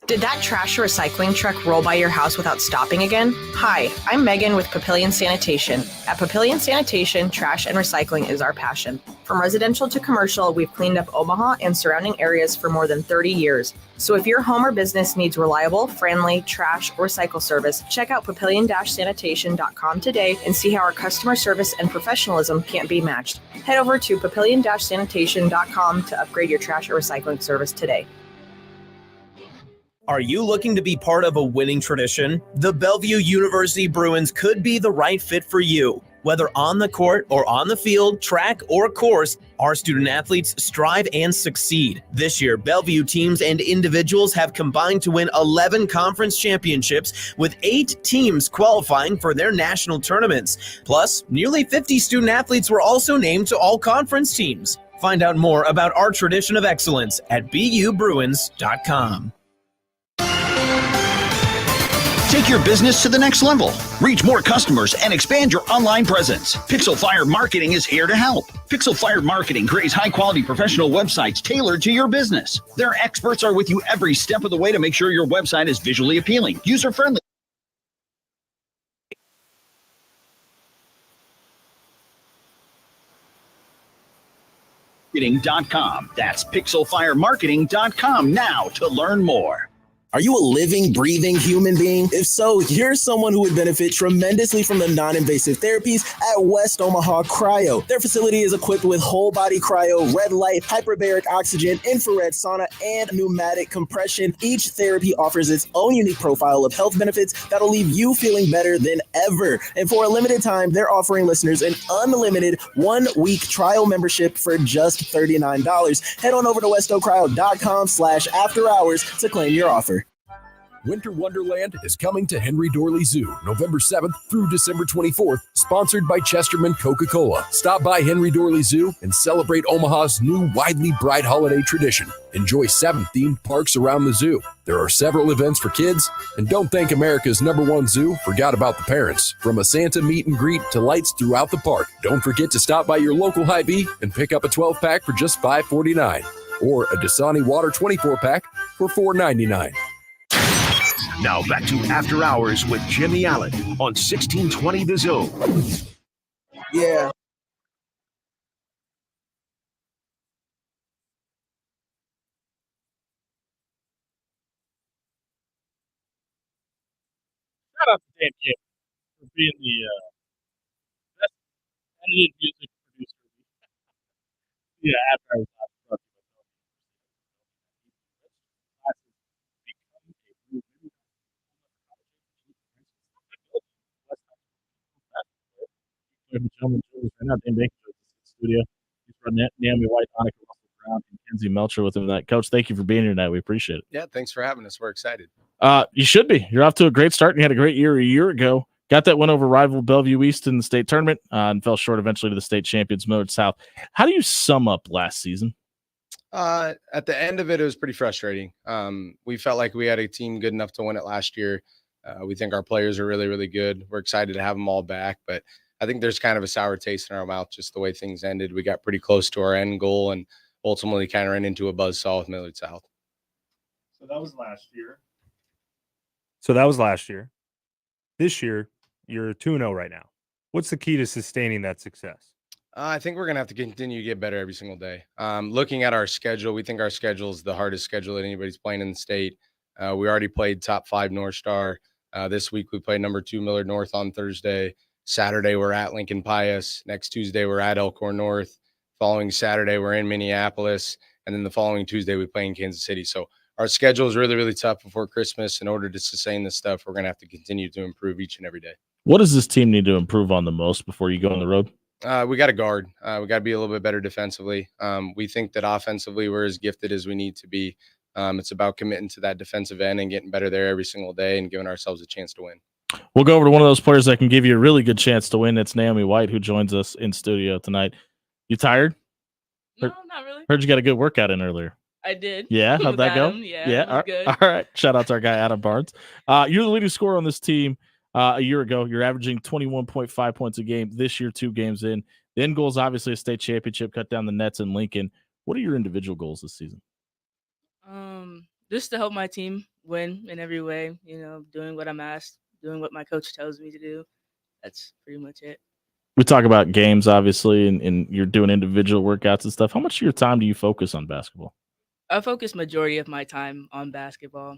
Did that trash or recycling truck roll by your house without stopping again? Hi, I'm Megan with Papillion Sanitation. At Papillion Sanitation, trash and recycling is our passion. From residential to commercial, we've cleaned up Omaha and surrounding areas for more than 30 years. So if your home or business needs reliable, friendly trash or recycle service, check out papillion-sanitation.com today and see how our customer service and professionalism can't be matched. Head over to papillion-sanitation.com to upgrade your trash or recycling service today. Are you looking to be part of a winning tradition? The Bellevue University Bruins could be the right fit for you. Whether on the court or on the field, track, or course, our student athletes strive and succeed. This year, Bellevue teams and individuals have combined to win 11 conference championships, with 8 teams qualifying for their national tournaments. Plus, nearly 50 student athletes were also named to all conference teams. Find out more about our tradition of excellence at BUBruins.com. Take your business to the next level. Reach more customers and expand your online presence. Pixel Fire Marketing is here to help. Pixel Fire Marketing creates high-quality professional websites tailored to your business. Their experts are with you every step of the way to make sure your website is visually appealing, user-friendly. Marketing.com. That's pixelfiremarketing.com now to learn more. Are you a living, breathing human being? If so, you're someone who would benefit tremendously from the non-invasive therapies at West Omaha Cryo. Their facility is equipped with whole body cryo, red light, hyperbaric oxygen, infrared sauna, and pneumatic compression. Each therapy offers its own unique profile of health benefits that'll leave you feeling better than ever. And for a limited time, they're offering listeners an unlimited 1-week trial membership for just $39. Head on over to westocryo.com/after-hours to claim your offer. Winter Wonderland is coming to Henry Dorley Zoo November 7th through December 24th, sponsored by Chesterman Coca-Cola. Stop by Henry Dorley Zoo and celebrate Omaha's new widely bright holiday tradition. Enjoy 7 themed parks around the zoo. There are several events for kids, and don't think America's #1 zoo forgot about the parents. From a Santa meet and greet to lights throughout the park. Don't forget to stop by your local Hy-Vee and pick up a 12-pack for just $5.49 or a Dasani Water 24-pack for $4.99. Now back to After Hours with Jimmy Allen on 1620 The Zone. Yeah. Shout out to Dan Kim for being the best edited music producer. Yeah, after I was gentlemen, right now, Dan Baker is in the studio. He's running Naomi White, Annika Russell Brown, and Kenzie Melcher with him tonight. Coach, thank you for being here tonight. We appreciate it. Yeah, thanks for having us. We're excited. You should be. You're off to a great start. And you had a great year a year ago. Got that win over rival Bellevue East in the state tournament and fell short eventually to the state champions, Millard South. How do you sum up last season? At the end of it, it was pretty frustrating. We felt like we had a team good enough to win it last year. We think our players are really, really good. We're excited to have them all back, but I think there's kind of a sour taste in our mouth just the way things ended. We got pretty close to our end goal and ultimately kind of ran into a buzzsaw with Millard South. So that was last year. This year, you're 2-0 right now. What's the key to sustaining that success? I think we're going to have to continue to get better every single day. Looking at our schedule, we think our schedule is the hardest schedule that anybody's playing in the state. We already played top 5 North Star. This week we play number 2 Millard North on Thursday. Saturday we're at Lincoln Pius. Next Tuesday we're at Elkhorn North. Following Saturday we're in Minneapolis. And then the following Tuesday we play in Kansas City. So our schedule is really, really tough before Christmas. In order to sustain this stuff, we're going to have to continue to improve each and every day. What does this team need to improve on the most before you go on the road? We got to guard. We got to be a little bit better defensively. We think that offensively we're as gifted as we need to be. It's about committing to that defensive end and getting better there every single day and giving ourselves a chance to win. We'll go over to one of those players that can give you a really good chance to win. It's Naomi White, who joins us in studio tonight. You tired? No, not really. Heard you got a good workout in earlier. I did. Yeah, how'd that go? Yeah, it was good. All right. Shout out to our guy, Adam Barnes. You're the leading scorer on this team a year ago. You're averaging 21.5 points a game. This year, 2 games in. The end goal is obviously a state championship, cut down the nets in Lincoln. What are your individual goals this season? Just to help my team win in every way, doing what I'm asked, doing what my coach tells me to do. That's pretty much it. We talk about games, obviously, and you're doing individual workouts and stuff. How much of your time do you focus on basketball? I focus majority of my time on basketball.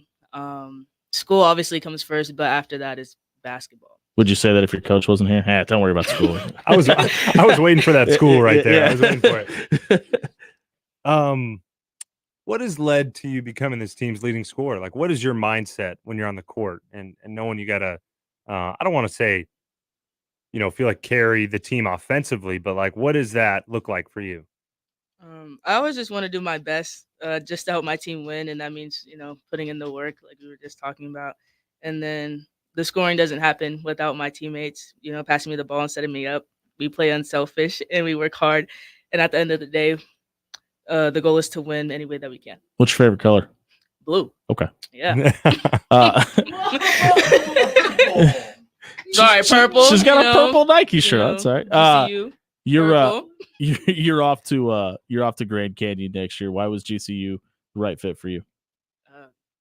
School obviously comes first, but after that is basketball. Would you say that if your coach wasn't here? Don't worry about school. I was waiting for that school right there. I was waiting for it. What has led to you becoming this team's leading scorer? Like, what is your mindset when you're on the court and knowing you got to, I don't want to say feel like carry the team offensively, but like, what does that look like for you? I always just want to do my best, just to help my team win, and that means putting in the work, like we were just talking about. And then the scoring doesn't happen without my teammates, passing me the ball and setting me up. We play unselfish and we work hard. And at the end of the day, the goal is to win any way that we can. What's your favorite color? Blue. Okay. Yeah. Sorry, purple. She's got a purple Nike shirt. That's all right. GCU, You're off to Grand Canyon next year. Why was GCU the right fit for you?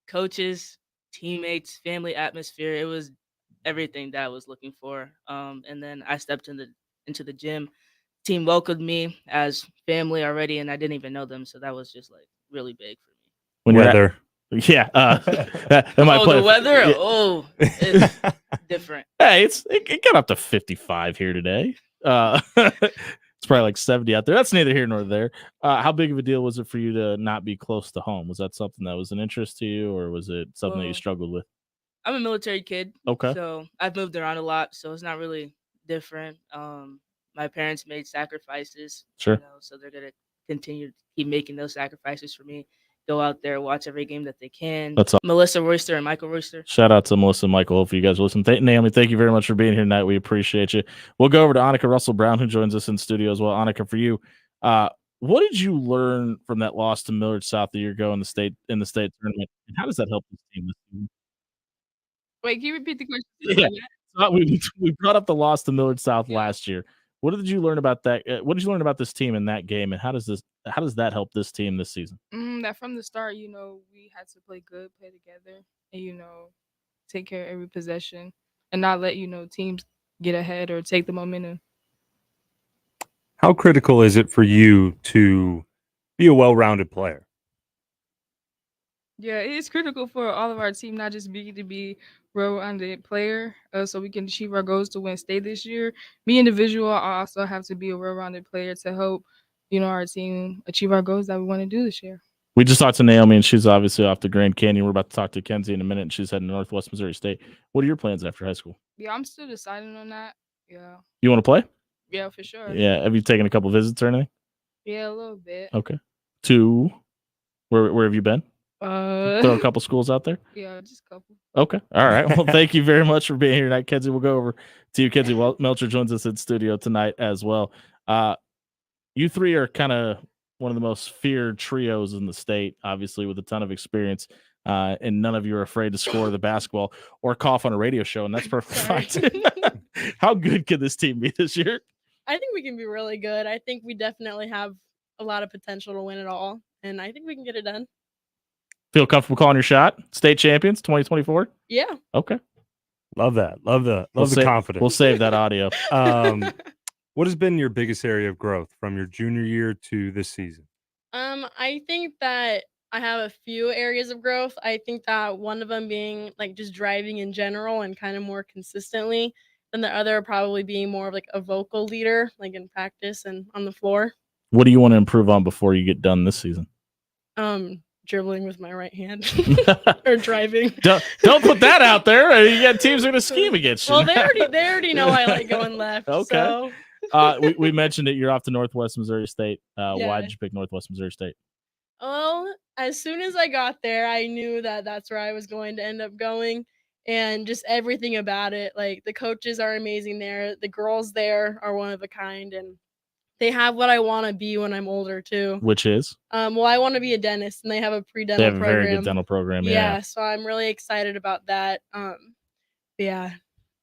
Coaches, teammates, family atmosphere. It was everything that I was looking for. And then I stepped into the gym. Team welcomed me as family already, and I didn't even know them, so that was just like really big for me. When Weather. Yeah. That might play The weather? Yeah. Oh, it's different. Hey, it got up to 55 here today. It's probably like 70 out there. That's neither here nor there. How big of a deal was it for you to not be close to home? Was that something that was an interest to you, or was it something that you Well, struggled with? I'm a military kid. Okay. So I've moved around a lot, so it's not really different. My parents made sacrifices. Sure. So they're gonna continue to keep making those sacrifices for me. Go out there, watch every game that they can. That's all. Melissa Royster and Michael Royster. Shout out to Melissa and Michael. Hopefully you guys listen. Naomi, thank you very much for being here tonight. We appreciate you. We'll go over to Annika Russell Brown, who joins us in studio as well. Annika, for you, what did you learn from that loss to Millard South a year ago in the state tournament? And how does that help this team this season? Wait, can you repeat the Yeah. question? We brought up the loss to Millard South last year. What did you learn about that? What did you learn about this team in that game, and how does that help this team this season? That from the start, we had to play good, play together, and take care of every possession, and not let teams get ahead or take the momentum. How critical is it for you to be a well-rounded player? Yeah, it is critical for all of our team, not just me to be well-rounded player, so we can achieve our goals to win state this year. Me individual, I also have to be a well-rounded player to help, our team achieve our goals that we want to do this year. We just talked to Naomi, and she's obviously off to Grand Canyon. We're about to talk to Kenzie in a minute, and she's heading to Northwest Missouri State. What are your plans after high school? Yeah, I'm still deciding on that. Yeah. You want to play? Yeah, for sure. Yeah. Have you taken a couple visits or anything? Yeah, a little bit. Okay. To where have you been? Throw a couple schools out there. Yeah, just a couple. Okay. All right. Well, thank you very much for being here tonight, Kenzie. We'll go over to you. Kenzie Melcher joins us in studio tonight as well. You three are kind of one of the most feared trios in the state, obviously, with a ton of experience. And none of you are afraid to score the basketball or cough on a radio show, and that's perfectly fine. How good could this team be this year? I think we can be really good. I think we definitely have a lot of potential to win it all, and I think we can get it done. Feel comfortable calling your shot? State champions 2024? Yeah. Okay. Love that. Love the confidence. We'll save that audio. What has been your biggest area of growth from your junior year to this season? I think that I have a few areas of growth. I think that one of them being like just driving in general and kind of more consistently. Then the other probably being more of like a vocal leader, like in practice and on the floor. What do you want to improve on before you get done this season? Dribbling with my right hand or driving. Don't put that out there. You got teams are going to scheme against you. Well, they already know I like going left. Okay. So. We mentioned it. You're off to Northwest Missouri State. Why Yeah. did you pick Northwest Missouri State? Well, as soon as I got there, I knew that that's where I was going to end up going. And just everything about it. Like the coaches are amazing there. The girls there are one of a kind. And they have what I want to be when I'm older too. Which is? Well, I want to be a dentist, and they have a pre-dental They have a program. very good dental program. Yeah, so I'm really excited about that. Yeah,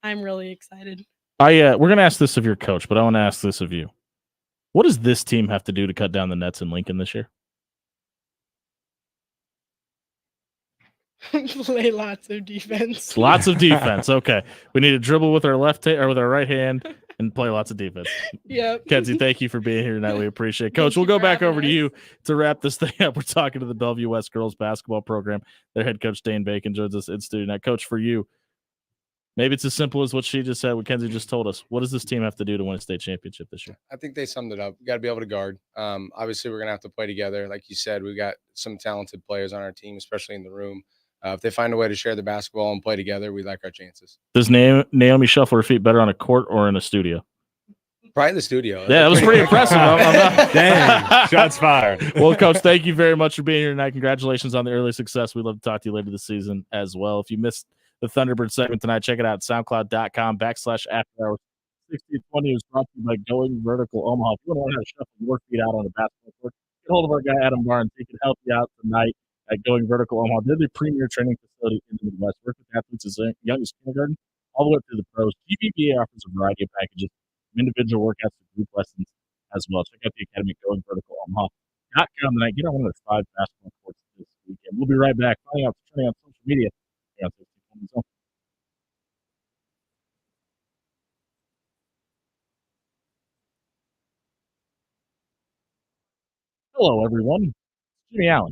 I'm really excited. We're going to ask this of your coach, but I want to ask this of you. What does this team have to do to cut down the nets in Lincoln this year? Play lots of defense. Lots of defense. Okay. We need to dribble with our or with our right hand and play lots of defense. Yep. Kenzie, thank you for being here tonight. We appreciate it. Coach, we'll go back over to you to wrap this thing up. We're talking to the Bellevue West girls basketball program. Their head coach, Dane Bacon, joins us in studio now. Coach, for you, maybe it's as simple as what she just said, what Kenzie just told us. What does this team have to do to win a state championship this year? I think they summed it up. We got to be able to guard. Obviously, we're going to have to play together. Like you said, we got some talented players on our team, especially in the room. if they find a way to share the basketball and play together, we like our chances. Does Naomi shuffle her feet better on a court or in a studio? Probably in the studio. Yeah, that was pretty impressive. Dang, shots fired. Well, Coach, thank you very much for being here tonight. Congratulations on the early success. We'd love to talk to you later this season as well. If you missed the Thunderbird segment tonight, check it out, soundcloud.com/afterhours. 6020 is brought to you by Going Vertical Omaha. If you want to learn how to shuffle your feet out on a basketball court, get hold of our guy, Adam Barnes. He can help you out tonight at Going Vertical Omaha. They're the premier training facility in the Midwest. Work with athletes as young as kindergarten all the way up to the pros. GVBA offers a variety of packages, individual workouts and group lessons as well. Check out the Academy at Going Vertical Omaha.com tonight. Get on one of their 5 basketball courts this weekend. We'll be right back. Finding out trending on social media. Hello, everyone. Jimmy Allen,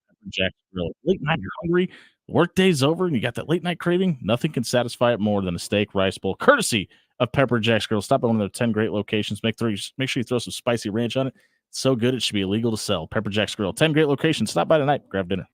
Pepper Jack's Grill. Late night, you're hungry. The workday's over, and you got that late night craving. Nothing can satisfy it more than a steak rice bowl, courtesy of Pepper Jack's Grill. Stop at one of their 10 great locations. Make sure you throw some spicy ranch on it. It's so good, it should be illegal to sell. Pepper Jack's Grill, 10 great locations. Stop by tonight. Grab dinner.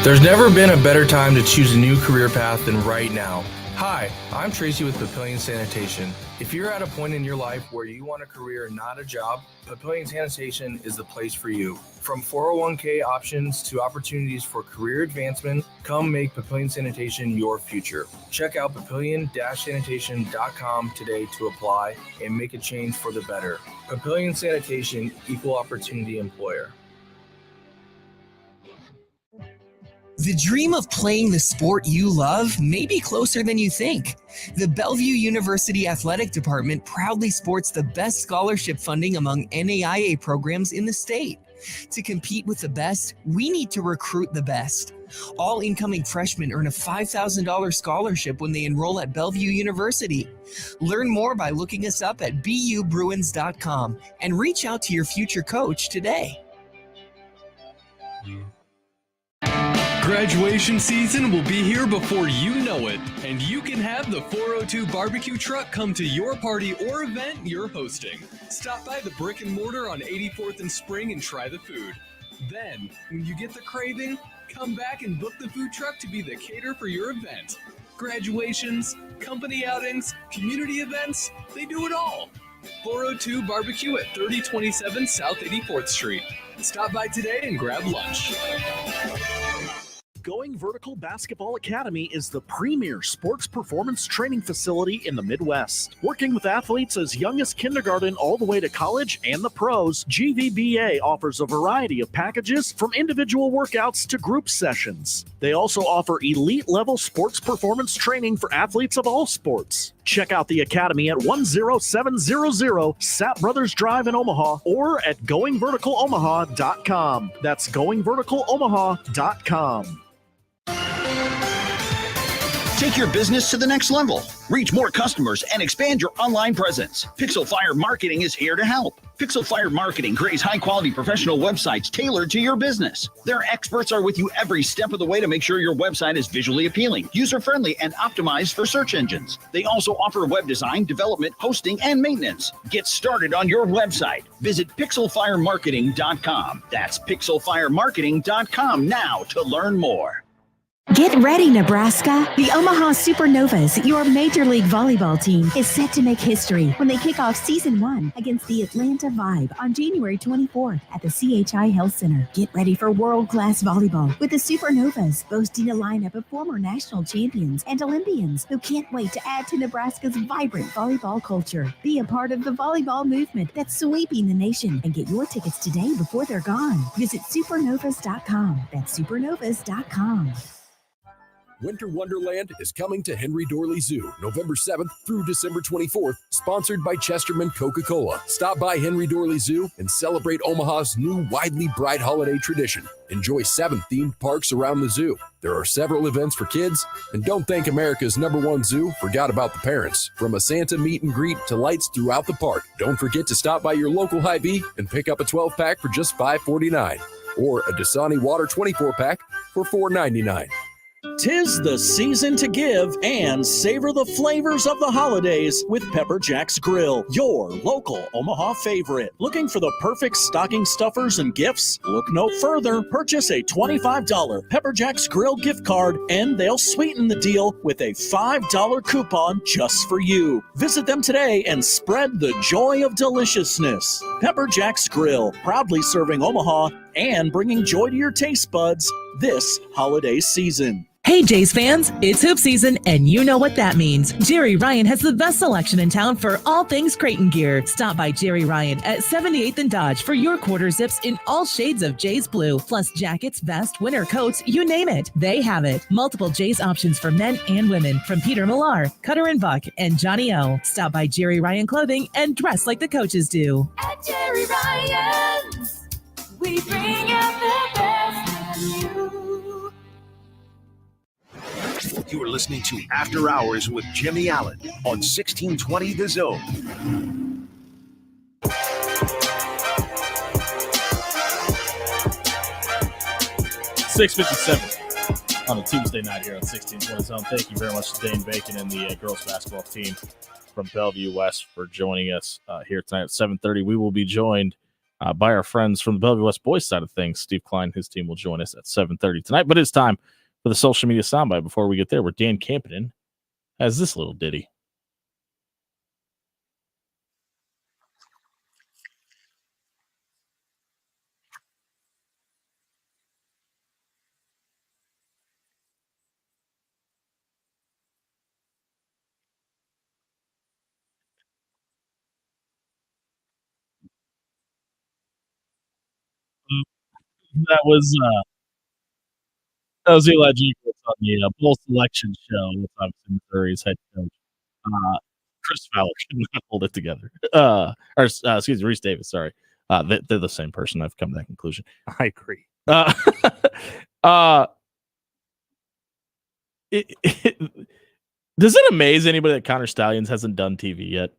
There's never been a better time to choose a new career path than right now. Hi, I'm Tracy with Papillion Sanitation. If you're at a point in your life where you want a career, not a job, Papillion Sanitation is the place for you. From 401k options to opportunities for career advancement, come make Papillion Sanitation your future. Check out papillion-sanitation.com today to apply and make a change for the better. Papillion Sanitation, equal opportunity employer. The dream of playing the sport you love may be closer than you think. The Bellevue University Athletic Department proudly sports the best scholarship funding among NAIA programs in the state. To compete with the best, we need to recruit the best. All incoming freshmen earn a $5,000 scholarship when they enroll at Bellevue University. Learn more by looking us up at bubruins.com and reach out to your future coach today. Graduation season will be here before you know it, and you can have the 402 barbecue truck come to your party or event you're hosting. Stop by the Brick and Mortar on 84th and Spring and try the food. Then, when you get the craving, come back and book the food truck to be the caterer for your event. Graduations, company outings, community events, they do it all. 402 Barbecue at 3027 South 84th Street. Stop by today and grab lunch. Going Vertical Basketball Academy is the premier sports performance training facility in the Midwest. Working with athletes as young as kindergarten all the way to college and the pros, GVBA offers a variety of packages from individual workouts to group sessions. They also offer elite-level sports performance training for athletes of all sports. Check out the Academy at 10700 Sap Brothers Drive in Omaha or at goingverticalomaha.com. That's goingverticalomaha.com. Take your business to the next level. Reach more customers and expand your online presence. Pixel Fire Marketing is here to help. Pixel Fire Marketing creates high-quality professional websites tailored to your business. Their experts are with you every step of the way to make sure your website is visually appealing, user-friendly, and optimized for search engines. They also offer web design, development, hosting, and maintenance. Get started on your website. Visit pixelfiremarketing.com. That's pixelfiremarketing.com now to learn more. Get ready, Nebraska! The Omaha Supernovas, your Major League Volleyball team, is set to make history when they kick off Season 1 against the Atlanta Vibe on January 24th at the CHI Health Center. Get ready for world-class volleyball with the Supernovas, boasting a lineup of former national champions and Olympians who can't wait to add to Nebraska's vibrant volleyball culture. Be a part of the volleyball movement that's sweeping the nation and get your tickets today before they're gone. Visit supernovas.com. That's supernovas.com. Winter Wonderland is coming to Henry Dorley Zoo November 7th through December 24th, sponsored by Chesterman Coca-Cola. Stop by Henry Dorley Zoo and celebrate Omaha's new widely bright holiday tradition. Enjoy 7 themed parks around the zoo. There are several events for kids, and don't think America's #1 zoo forgot about the parents. From a Santa meet and greet to lights throughout the park. Don't forget to stop by your local Hy-Vee and pick up a 12-pack for just $5.49 or a Dasani Water 24-pack for $4.99. 'Tis the season to give and savor the flavors of the holidays with Pepper Jack's Grill, your local Omaha favorite. Looking for the perfect stocking stuffers and gifts? Look no further. Purchase a $25 Pepper Jack's Grill gift card and they'll sweeten the deal with a $5 coupon just for you. Visit them today and spread the joy of deliciousness. Pepper Jack's Grill, proudly serving Omaha and bringing joy to your taste buds this holiday season. Hey Jays fans, it's hoop season and you know what that means. Jerry Ryan has the best selection in town for all things Creighton gear. Stop by Jerry Ryan at 78th and Dodge for your quarter zips in all shades of Jays blue, plus jackets, vests, winter coats, you name it. They have it. Multiple Jays options for men and women from Peter Millar, Cutter and Buck, and Johnny O. Stop by Jerry Ryan Clothing and dress like the coaches do. At Jerry Ryan's, we bring out the best in you. You are listening to After Hours with Jimmy Allen on 1620 The Zone. $6:57 on a Tuesday night here on 1620 Zone. Thank you very much to Dane Bacon and the girls basketball team from Bellevue West for joining us here tonight at 7:30. We will be joined by our friends from the Bellevue West boys side of things. Steve Klein, his team will join us at 7:30 tonight. But it's time for the social media soundbite before we get there, where Dan Campenden has this little ditty. That was Eli Jacobs on the bowl selection show with obviously Missouri's head coach. Chris Fowler could not hold it together. Excuse me, Reese Davis. Sorry, they're the same person. I've come to that conclusion. I agree. Does it amaze anybody that Connor Stallions hasn't done TV yet?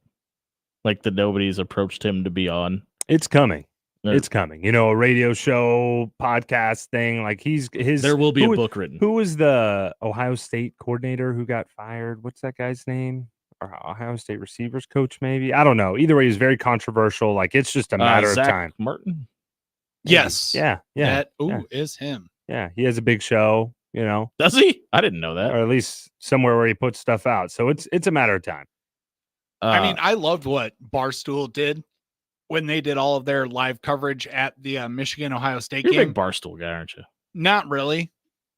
Like that nobody's approached him to be on. It's coming. It's coming. You know, a radio show, podcast thing. Like there will be a book written. Who was the Ohio State coordinator who got fired? What's that guy's name? Or Ohio State receivers coach, maybe? I don't know. Either way, he's very controversial. Like it's just a matter of Zach time. Martin. Yes. Yeah. That is him. Yeah. He has a big show, you know. Does he? I didn't know that. Or at least somewhere where he puts stuff out. So it's a matter of time. I mean, I loved what Barstool did when they did all of their live coverage at the Michigan-Ohio State You're game. a big Barstool guy, aren't you? Not really.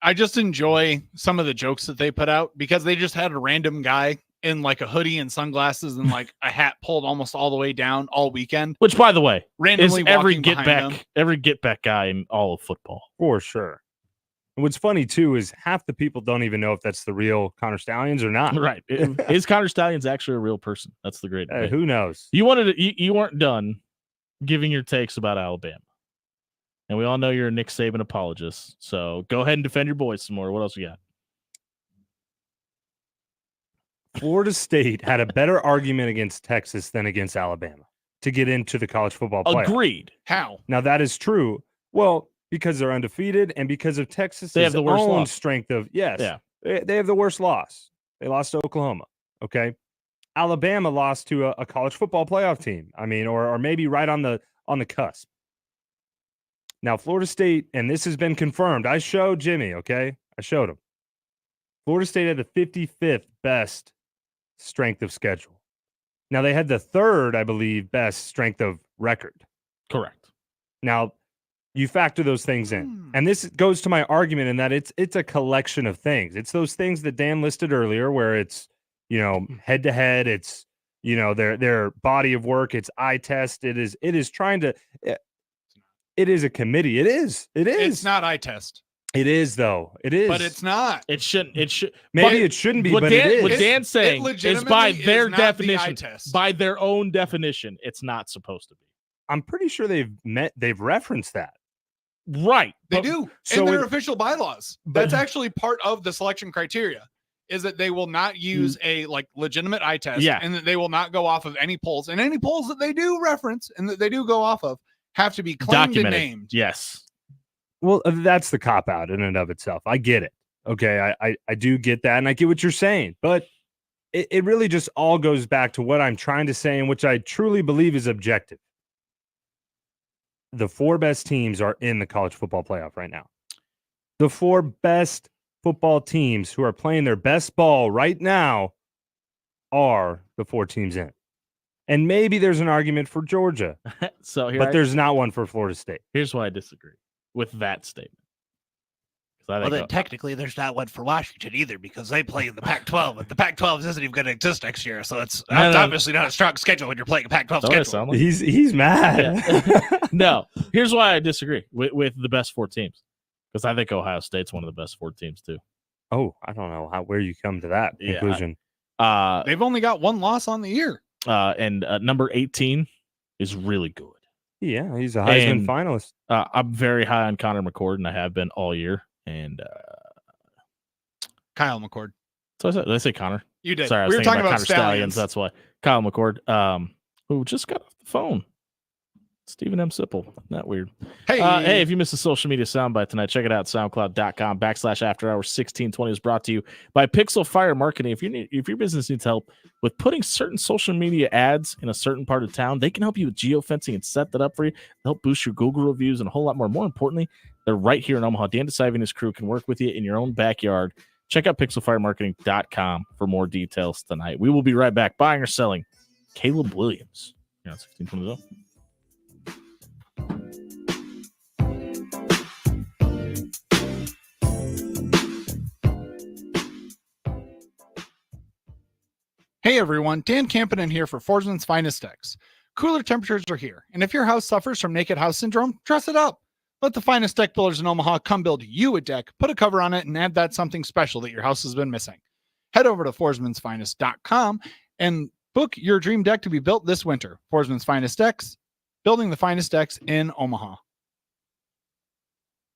I just enjoy some of the jokes that they put out because they just had a random guy in like a hoodie and sunglasses and like a hat pulled almost all the way down all weekend. Which, by the way, randomly is every walking get behind back, every get back guy in all of football. For sure. And what's funny too is half the people don't even know if that's the real Connor Stallions or not. Right? Is Connor Stallions actually a real person? That's the great. Who knows? You wanted you weren't done giving your takes about Alabama, and we all know you're a Nick Saban apologist. So go ahead and defend your boys some more. What else you got? Florida State had a better argument against Texas than against Alabama to get into the college football playoff. Agreed. How? Now that is true. Well, because they're undefeated and because of Texas' They have the worst own loss. strength of Yeah. they have the worst loss. They lost to Oklahoma. Okay. Alabama lost to a college football playoff team. I mean, or maybe right on the cusp. Now, Florida State, and this has been confirmed. I showed Jimmy, okay? I showed him. Florida State had the 55th best strength of schedule. Now, they had the third, I believe, best strength of record. Correct. Now, you factor those things in. And this goes to my argument in that it's a collection of things. It's those things that Dan listed earlier where it's, you know, head to head, it's, you know, their body of work, it's eye test, it is trying to it is a committee. It is. It's not eye test. It is though. It is. But it's not. It shouldn't. It should. Maybe it shouldn't be, What but Dan, it is. What Dan's saying is by legitimately their is not the eye definition, test. by their own definition, it's not supposed to be. I'm pretty sure they've referenced that. Right. They do. so in their it- official bylaws. That's actually part of the selection criteria. Is that they will not use a like legitimate eye test, Yeah. and that they will not go off of any polls, and any polls that they do reference and that they do go off of have to be claimed Documented. and named. Yes. Well, that's the cop out in and of itself. I get it. Okay, I do get that, and I get what you're saying, but it really just all goes back to what I'm trying to say, and which I truly believe is objective. The 4 best teams are in the college football playoff right now. The 4 best football teams who are playing their best ball right now are the 4 teams in. And maybe there's an argument for Georgia, but there's not one for Florida State. Here's why I disagree with that statement. Well, then technically there's not one for Washington either because they play in the Pac-12, and the Pac-12 isn't even going to exist next year. So it's obviously not a strong schedule when you're playing a Pac-12 schedule. He's mad. Yeah. No, here's why I disagree with the best 4 teams, because I think Ohio State's one of the best 4 teams too. Oh, I don't know where you come to that conclusion. They've only got 1 loss on the year. And number 18 is really good. Yeah, he's a Heisman finalist. I'm very high on Connor McCord, and I have been all year. And Kyle McCord. So did I say Connor? You did. Sorry, I was we were thinking talking about Connor Stallions. That's why. Kyle McCord, who just got off the phone. Stephen M. Sipple. Not weird. Hey, if you missed the social media soundbite tonight, check it out. SoundCloud.com/AfterHours1620 is brought to you by Pixel Fire Marketing. If your business needs help with putting certain social media ads in a certain part of town, they can help you with geofencing and set that up for you. Help boost your Google reviews and a whole lot more. More importantly, they're right here in Omaha. Dan DeSaive and his crew can work with you in your own backyard. Check out pixelfiremarketing.com for more details tonight. We will be right back. Buying or selling Caleb Williams. Yeah, 1620. Hey everyone, Dan Campanen here for Forsman's Finest Decks. Cooler temperatures are here, and if your house suffers from naked house syndrome, dress it up. Let the finest deck builders in Omaha come build you a deck, put a cover on it, and add that something special that your house has been missing. Head over to forsmansfinest.com and book your dream deck to be built this winter. Forsman's Finest Decks, building the finest decks in Omaha.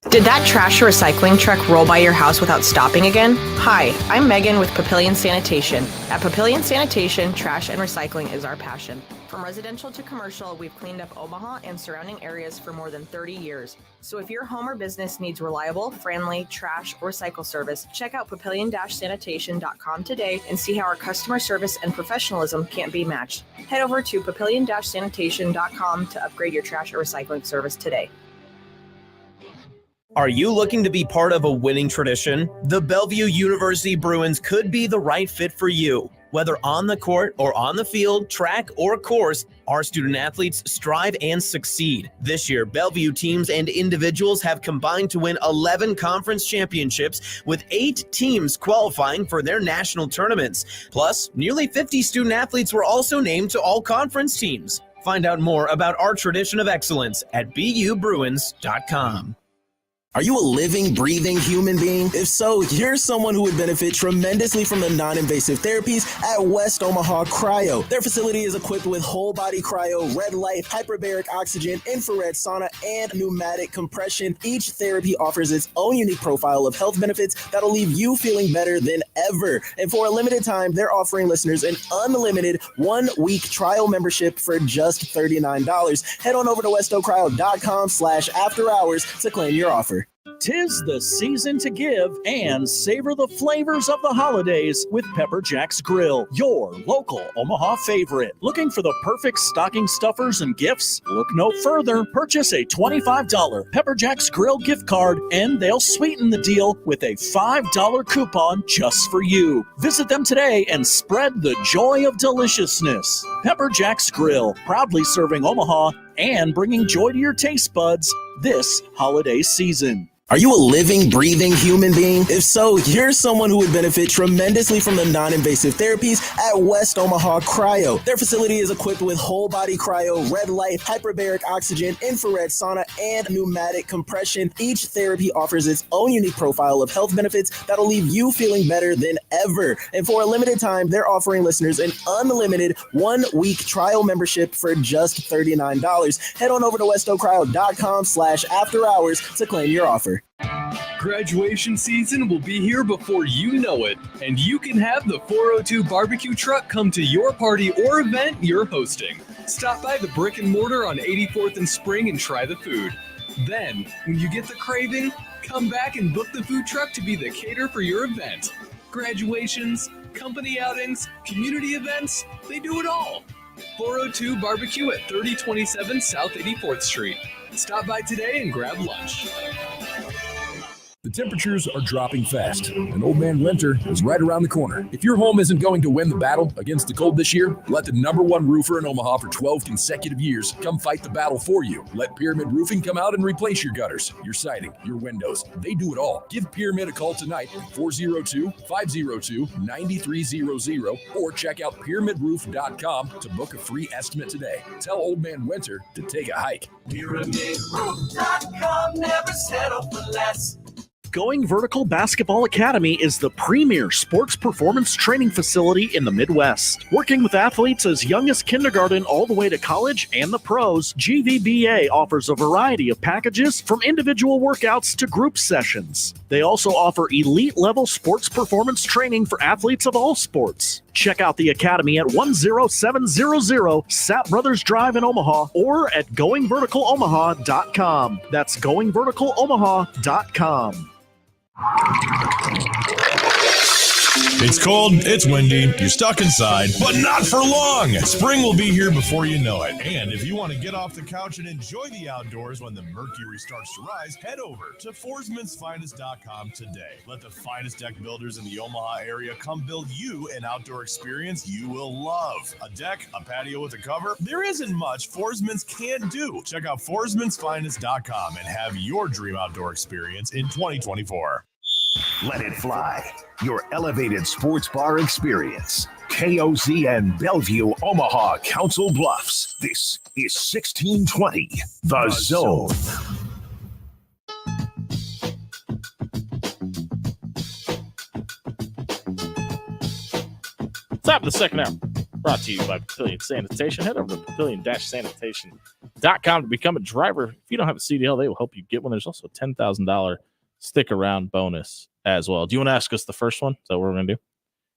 Did that trash or recycling truck roll by your house without stopping again? Hi, I'm Megan with Papillion Sanitation. At Papillion Sanitation, trash and recycling is our passion. From residential to commercial, we've cleaned up Omaha and surrounding areas for more than 30 years. So if your home or business needs reliable, friendly trash or recycle service, check out papillion-sanitation.com today and see how our customer service and professionalism can't be matched. Head over to papillion-sanitation.com to upgrade your trash or recycling service today. Are you looking to be part of a winning tradition? The Bellevue University Bruins could be the right fit for you. Whether on the court or on the field, track or course, our student athletes strive and succeed. This year, Bellevue teams and individuals have combined to win 11 conference championships, with 8 teams qualifying for their national tournaments. Plus, nearly 50 student athletes were also named to all conference teams. Find out more about our tradition of excellence at BUBruins.com. Are you a living, breathing human being? If so, you're someone who would benefit tremendously from the non-invasive therapies at West Omaha Cryo. Their facility is equipped with whole body cryo, red light, hyperbaric oxygen, infrared sauna, and pneumatic compression. Each therapy offers its own unique profile of health benefits that'll leave you feeling better than ever. And for a limited time, they're offering listeners an unlimited 1-week trial membership for just $39. Head on over to westocryo.com/afterhours to claim your offer. 'Tis the season to give and savor the flavors of the holidays with Pepper Jack's Grill, your local Omaha favorite. Looking for the perfect stocking stuffers and gifts? Look no further. Purchase a $25 Pepper Jack's Grill gift card and they'll sweeten the deal with a $5 coupon just for you. Visit them today and spread the joy of deliciousness. Pepper Jack's Grill, proudly serving Omaha and bringing joy to your taste buds this holiday season. Are you a living, breathing human being? If so, you're someone who would benefit tremendously from the non-invasive therapies at West Omaha Cryo. Their facility is equipped with whole body cryo, red light, hyperbaric oxygen, infrared sauna, and pneumatic compression. Each therapy offers its own unique profile of health benefits that'll leave you feeling better than ever. And for a limited time, they're offering listeners an unlimited 1-week trial membership for just $39. Head on over to westocryo.com/afterhours to claim your offer. Graduation season will be here before you know it, and you can have the 402 barbecue truck come to your party or event you're hosting. Stop by the Brick and Mortar on 84th and Spring and try the food. Then, when you get the craving, Come back and book the food truck to be the caterer for your event. Graduations, company outings, community events, they do it all. 402 Barbecue at 3027 South 84th Street. Stop by today and grab lunch. The temperatures are dropping fast, and Old Man Winter is right around the corner. If your home isn't going to win the battle against the cold this year, let the #1 roofer in Omaha for 12 consecutive years come fight the battle for you. Let Pyramid Roofing come out and replace your gutters, your siding, your windows. They do it all. Give Pyramid a call tonight at 402-502-9300 or check out pyramidroof.com to book a free estimate today. Tell Old Man Winter to take a hike. PyramidRoof.com, never settle for less. Going Vertical Basketball Academy is the premier sports performance training facility in the Midwest. Working with athletes as young as kindergarten all the way to college and the pros, GVBA offers a variety of packages from individual workouts to group sessions. They also offer elite-level sports performance training for athletes of all sports. Check out the academy at 10700 Sap Brothers Drive in Omaha or at goingverticalomaha.com. That's goingverticalomaha.com. It's cold, it's windy, you're stuck inside, but not for long. Spring will be here before you know it. And if you want to get off the couch and enjoy the outdoors when the mercury starts to rise, head over to Foresman'sFinest.com today. Let the finest deck builders in the Omaha area come build you an outdoor experience you will love. A deck, a patio with a cover, there isn't much Forsman's can't do. Check out Foresman'sFinest.com and have your dream outdoor experience in 2024. Let it fly. Your elevated sports bar experience. KOZN Bellevue, Omaha, Council Bluffs. This is 1620, The Zone. Top of the second hour. Brought to you by Papillion Sanitation. Head over to papillion-sanitation.com to become a driver. If you don't have a CDL, they will help you get one. There's also a $10,000 stick around bonus as well. Do you want to ask us the first one? Is that what we're going to do?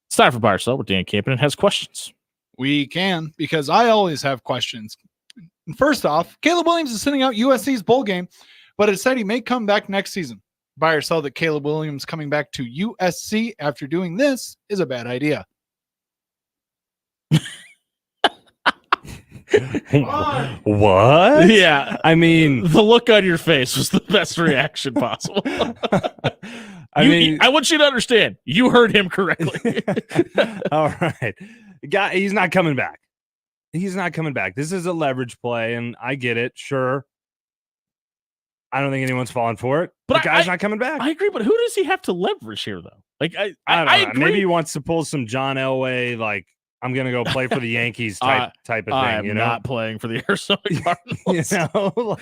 It's time for Buy or Sell, where Dan Campion has questions. We can, because I always have questions. First off, Caleb Williams is sitting out USC's bowl game, but it said he may come back next season. Buy or sell that Caleb Williams coming back to USC after doing this is a bad idea. What? Yeah. I mean, the look on your face was the best reaction possible. I want you to understand, you heard him correctly. All right. He's not coming back. He's not coming back. This is a leverage play, and I get it. Sure. I don't think anyone's falling for it. But the guy's not coming back. I agree, but who does he have to leverage here, though? Like, I don't know. agree. Maybe he wants to pull some John Elway, like, I'm going to go play for the Yankees type of thing. I'm not playing for the Arizona Cardinals.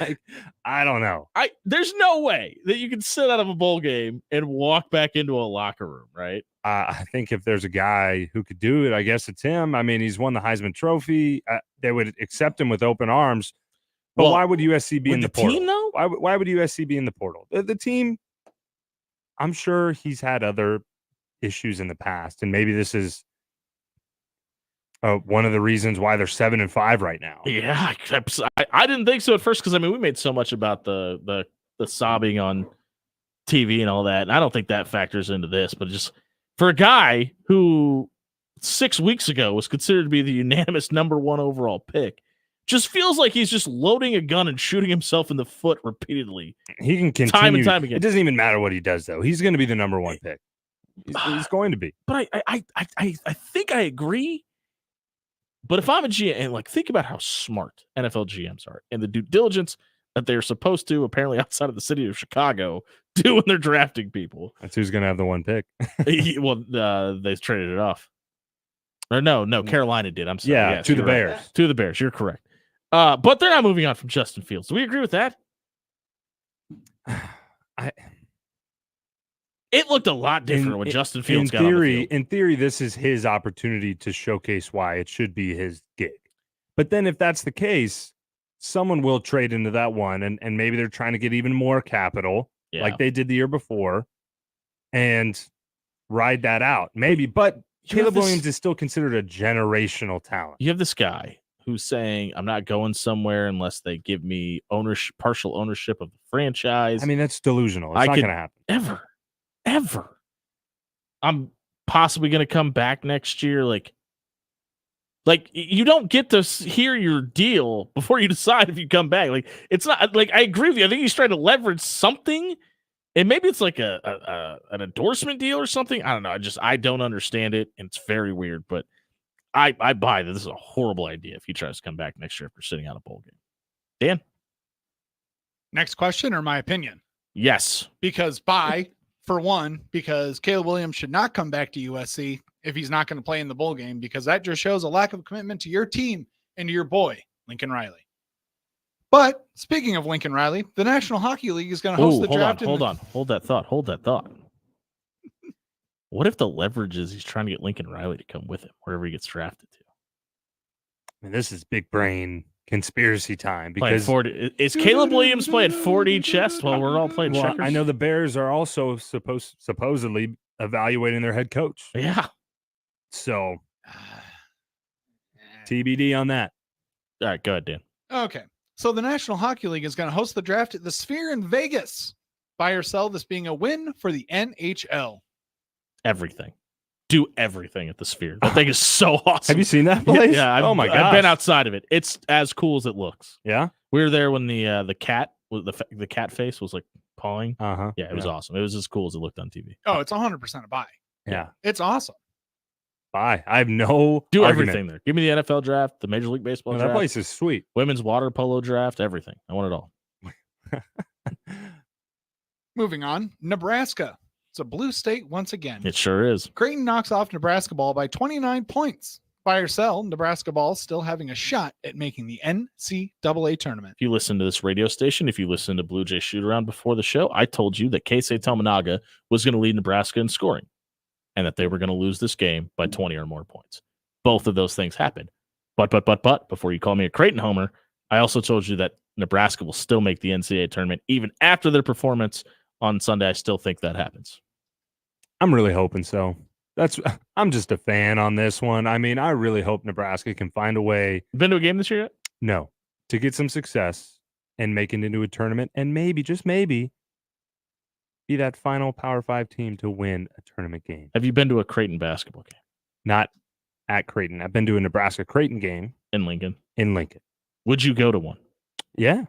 Like, I don't know. There's no way that you can sit out of a bowl game and walk back into a locker room, right? I think if there's a guy who could do it, I guess it's him. I mean, he's won the Heisman Trophy. They would accept him with open arms. But why would USC be in the portal? Team, though? Why would USC be in the portal? The team, I'm sure he's had other issues in the past, and maybe this is one of the reasons why they're 7-5 right now. Yeah, I didn't think so at first because we made so much about the sobbing on TV and all that, and I don't think that factors into this. But just for a guy who 6 weeks ago was considered to be the unanimous #1 overall pick, just feels like he's just loading a gun and shooting himself in the foot repeatedly. He can continue time and time again. It doesn't even matter what he does, though. He's going to be the #1 pick. He's going to be. But I think I agree. But if I'm a GM, and think about how smart NFL GMs are and the due diligence that they're supposed to, apparently outside of the city of Chicago, do when they're drafting people. That's who's going to have the 1 pick. They traded it off. Or no, Carolina did. I'm sorry. Yeah, to the Bears. Right. To the Bears. You're correct. But they're not moving on from Justin Fields. Do we agree with that? It looked a lot different when Justin Fields got on the field. In theory, this is his opportunity to showcase why it should be his gig. But then if that's the case, someone will trade into that one, and maybe they're trying to get even more capital like they did the year before and ride that out. Maybe, but Caleb Williams is still considered a generational talent. You have this guy who's saying I'm not going somewhere unless they give me partial ownership of the franchise. I mean, that's delusional. It's not going to happen. Ever. I'm possibly going to come back next year. Like you don't get to hear your deal before you decide if you come back. Like, it's not like, I agree with you. I think he's trying to leverage something, and maybe it's like an endorsement deal or something. I don't know. I don't understand it, and it's very weird, but I buy that this is a horrible idea if he tries to come back next year after sitting out a bowl game. Dan? Next question or my opinion? Yes. Because because Caleb Williams should not come back to USC if he's not going to play in the bowl game, because that just shows a lack of commitment to your team and to your boy, Lincoln Riley. But speaking of Lincoln Riley, the National Hockey League is going to host the draft. Hold that thought. What if the leverage is he's trying to get Lincoln Riley to come with him wherever he gets drafted to? I mean, this is big brain conspiracy time, because is Caleb Williams playing 4D chess while we're all playing checkers? I know the Bears are also supposedly evaluating their head coach. Yeah. So TBD on that. All right, go ahead, Dan. Okay. So the National Hockey League is going to host the draft at the Sphere in Vegas. Buy or sell this being a win for the NHL. Everything. Do everything at the Sphere. That thing is so awesome. Have you seen that place? Yeah. Oh my god. I've been outside of it. It's as cool as it looks. Yeah. We were there when the cat the cat face was like pawing. Uh-huh. Yeah, it was awesome. It was as cool as it looked on TV. Oh, it's 100% a buy. Yeah. It's awesome. Buy. I have no Do argument. everything there. Give me the NFL draft, the Major League Baseball No, draft. that place is sweet. Women's water polo draft, everything. I want it all. Moving on, Nebraska. It's a blue state once again. It sure is. Creighton knocks off Nebraska ball by 29 points. Buy or sell, Nebraska ball still having a shot at making the NCAA tournament. If you listen to this radio station, if you listen to Blue Jay Shoot Around before the show, I told you that Keisei Tominaga was going to lead Nebraska in scoring and that they were going to lose this game by 20 or more points. Both of those things happened. But, before you call me a Creighton homer, I also told you that Nebraska will still make the NCAA tournament. Even after their performance on Sunday, I still think that happens. I'm really hoping so. I'm just a fan on this one. I mean, I really hope Nebraska can find a way. Been to a game this year yet? No. To get some success and make it into a tournament, and maybe, just maybe, be that final Power 5 team to win a tournament game. Have you been to a Creighton basketball game? Not at Creighton. I've been to a Nebraska Creighton game. In Lincoln? In Lincoln. Would you go to one? Yeah.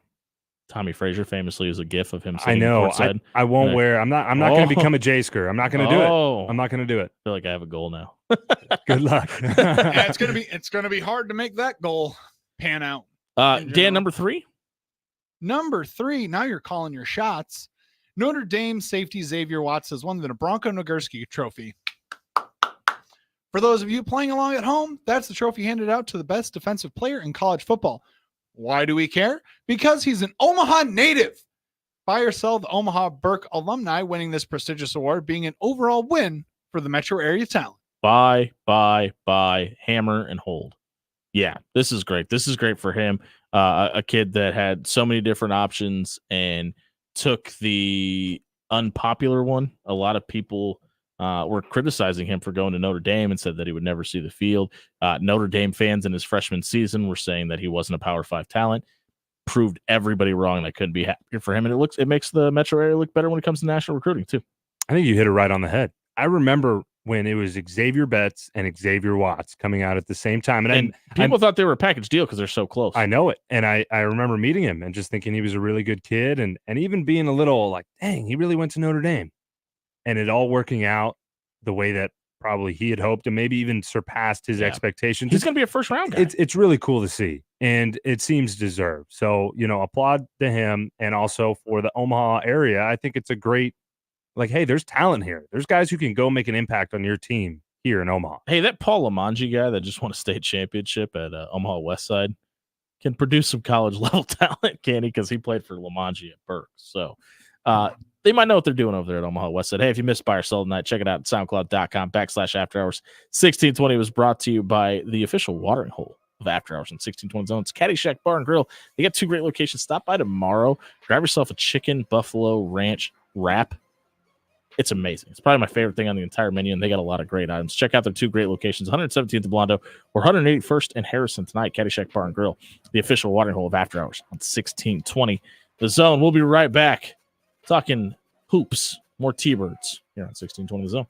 Tommy Frazier famously is a gif of him. I know. I won't wear. I'm not going to become a J-sker. I'm not going to do it. I'm not going to do it. I feel like I have a goal now. Good luck. Yeah, it's gonna be hard to make that goal pan out. Dan, number 3. Number 3. Now you're calling your shots. Notre Dame safety Xavier Watts has won the Bronco Nagurski Trophy. For those of you playing along at home, that's the trophy handed out to the best defensive player in college football. Why do we care? Because he's an Omaha native. Buy or sell, the Omaha Burke alumni winning this prestigious award being an overall win for the metro area talent. Buy, hammer and hold. Yeah, this is great. This is great for him. A kid that had so many different options and took the unpopular one. A lot of people were criticizing him for going to Notre Dame and said that he would never see the field. Notre Dame fans in his freshman season were saying that he wasn't a Power 5 talent. Proved everybody wrong, and I couldn't be happier for him. And it makes the metro area look better when it comes to national recruiting too. I think you hit it right on the head. I remember when it was Xavier Betts and Xavier Watts coming out at the same time. And people thought they were a package deal because they're so close. I know it. And I remember meeting him and just thinking he was a really good kid and even being a little like, dang, he really went to Notre Dame. And it all working out the way that probably he had hoped and maybe even surpassed his expectations. He's going to be a first round guy. It's really cool to see. And it seems deserved. So, applaud to him and also for the Omaha area. I think it's a great, like, hey, there's talent here. There's guys who can go make an impact on your team here in Omaha. Hey, that Paul Lamanji guy that just won a state championship at Omaha Westside can produce some college level talent, can he? Because he played for Lamanji at Burke. So they might know what they're doing over there at Omaha Westside. Hey, if you missed Buy or Sell tonight, check it out at soundcloud.com/After Hours. 1620 was brought to you by the official watering hole of After Hours in 1620 Zones. Caddyshack Bar and Grill. They got 2 great locations. Stop by tomorrow. Grab yourself a chicken buffalo ranch wrap. It's amazing. It's probably my favorite thing on the entire menu, and they got a lot of great items. Check out their two great locations, 117th and Blondo or 181st and Harrison tonight, Caddyshack Bar and Grill, the official watering hole of After Hours on 1620 The Zone. We'll be right back talking hoops, more T-Birds here on 1620 The Zone.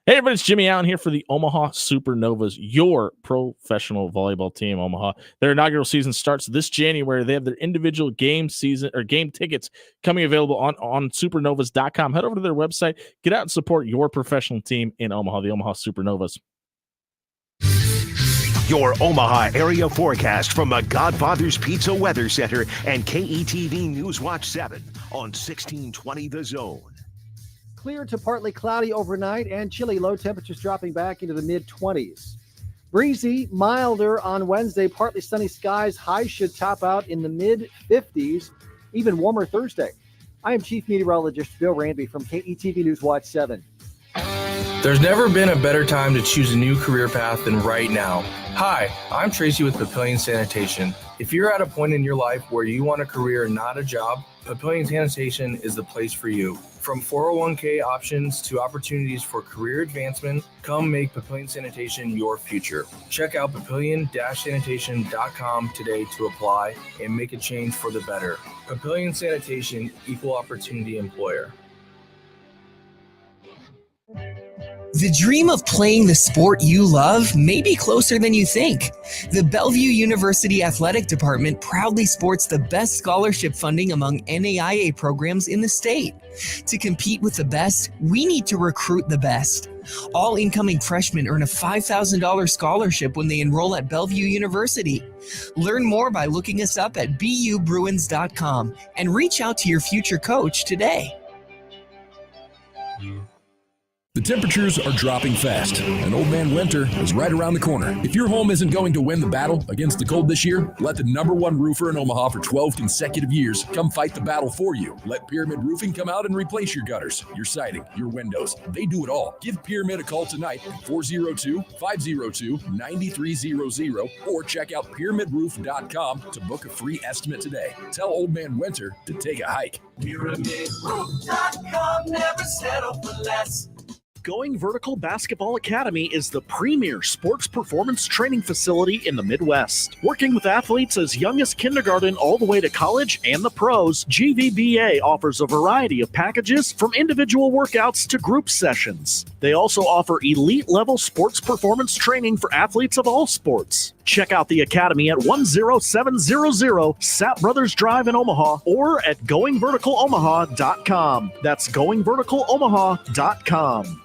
Hey, everybody, it's Jimmy Allen here for the Omaha Supernovas, your professional volleyball team, Omaha. Their inaugural season starts this January. They have their individual game season or game tickets coming available on supernovas.com. Head over to their website. Get out and support your professional team in Omaha, the Omaha Supernovas. Your Omaha area forecast from the Godfather's Pizza Weather Center and KETV News Watch 7 on 1620 The Zone. Clear to partly cloudy overnight and chilly, low temperatures dropping back into the mid-20s. Breezy, milder on Wednesday, partly sunny skies. Highs should top out in the mid-50s, even warmer Thursday. I am Chief Meteorologist Bill Ranby from KETV News Watch 7. There's never been a better time to choose a new career path than right now. Hi, I'm Tracy with Papillion Sanitation. If you're at a point in your life where you want a career, not a job, Papillion Sanitation is the place for you. From 401k options to opportunities for career advancement, come make Papillion Sanitation your future. Check out papillion-sanitation.com today to apply and make a change for the better. Papillion Sanitation, equal opportunity employer. The dream of playing the sport you love may be closer than you think. The Bellevue University Athletic Department proudly sports the best scholarship funding among NAIA programs in the state. To compete with the best, we need to recruit the best. All incoming freshmen earn a $5,000 scholarship when they enroll at Bellevue University. Learn more by looking us up at bubruins.com and reach out to your future coach today. The temperatures are dropping fast, and Old Man Winter is right around the corner. If your home isn't going to win the battle against the cold this year, let the #1 roofer in Omaha for 12 consecutive years come fight the battle for you. Let Pyramid Roofing come out and replace your gutters, your siding, your windows. They do it all. Give Pyramid a call tonight at 402-502-9300 or check out pyramidroof.com to book a free estimate today. Tell Old Man Winter to take a hike. PyramidRoof.com, never settle for less. Going Vertical Basketball Academy is the premier sports performance training facility in the Midwest. Working with athletes as young as kindergarten all the way to college and the pros, GVBA offers a variety of packages from individual workouts to group sessions. They also offer elite-level sports performance training for athletes of all sports. Check out the Academy at 10700 Sapp Brothers Drive in Omaha or at GoingVerticalOmaha.com. That's GoingVerticalOmaha.com.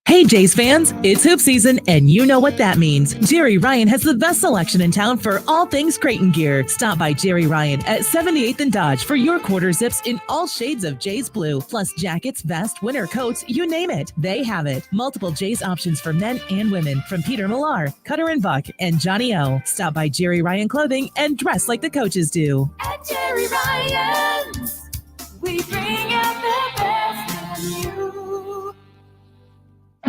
Hey Jays fans, it's hoop season and you know what that means. Jerry Ryan has the best selection in town for all things Creighton gear. Stop by Jerry Ryan at 78th and Dodge for your quarter zips in all shades of Jays blue, plus jackets, vest, winter coats, you name it. They have it. Multiple Jays options for men and women from Peter Millar, Cutter and Buck, and Johnny O. Stop by Jerry Ryan Clothing and dress like the coaches do. At Jerry Ryan's, we bring out the best in you.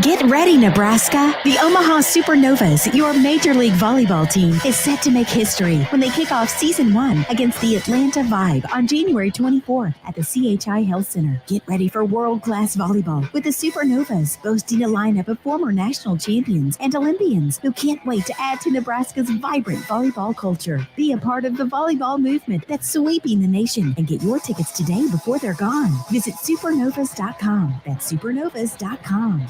Get ready, Nebraska. The Omaha Supernovas, your Major League Volleyball team, is set to make history when they kick off Season 1 against the Atlanta Vibe on January 24th at the CHI Health Center. Get ready for world-class volleyball with the Supernovas, boasting a lineup of former national champions and Olympians who can't wait to add to Nebraska's vibrant volleyball culture. Be a part of the volleyball movement that's sweeping the nation and get your tickets today before they're gone. Visit supernovas.com. That's supernovas.com.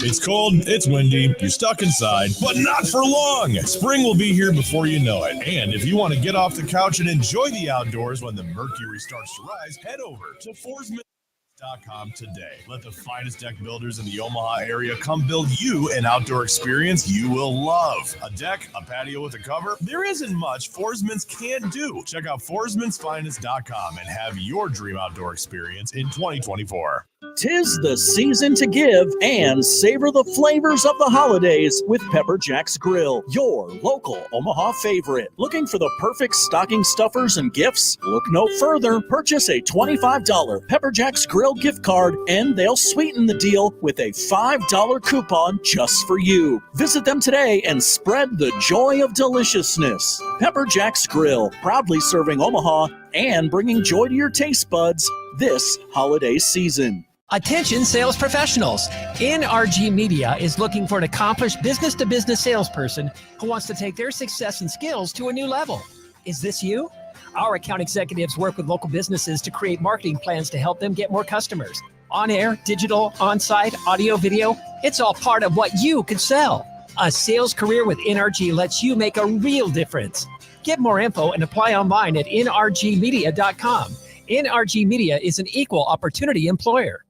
It's cold, it's windy, you're stuck inside, but not for long. Spring will be here before you know it. And if you want to get off the couch and enjoy the outdoors when the mercury starts to rise, head over to Forsman.com today. Let the finest deck builders in the Omaha area come build you an outdoor experience you will love. A deck, a patio with a cover, there isn't much Forsman's can't do. Check out forsmansfinest.com and have your dream outdoor experience in 2024. 'Tis the season to give and savor the flavors of the holidays with Pepper Jack's Grill, your local Omaha favorite. Looking for the perfect stocking stuffers and gifts? Look no further. Purchase a $25 Pepper Jack's Grill gift card and they'll sweeten the deal with a $5 coupon just for you. Visit them today and spread the joy of deliciousness. Pepper Jack's Grill, proudly serving Omaha and bringing joy to your taste buds this holiday season. Attention sales professionals. NRG Media is looking for an accomplished business-to-business salesperson who wants to take their success and skills to a new level. Is this you? Our account executives work with local businesses to create marketing plans to help them get more customers. On air, digital, on-site, audio, video, it's all part of what you could sell. A sales career with NRG lets you make a real difference. Get more info and apply online at nrgmedia.com. NRG Media is an equal opportunity employer.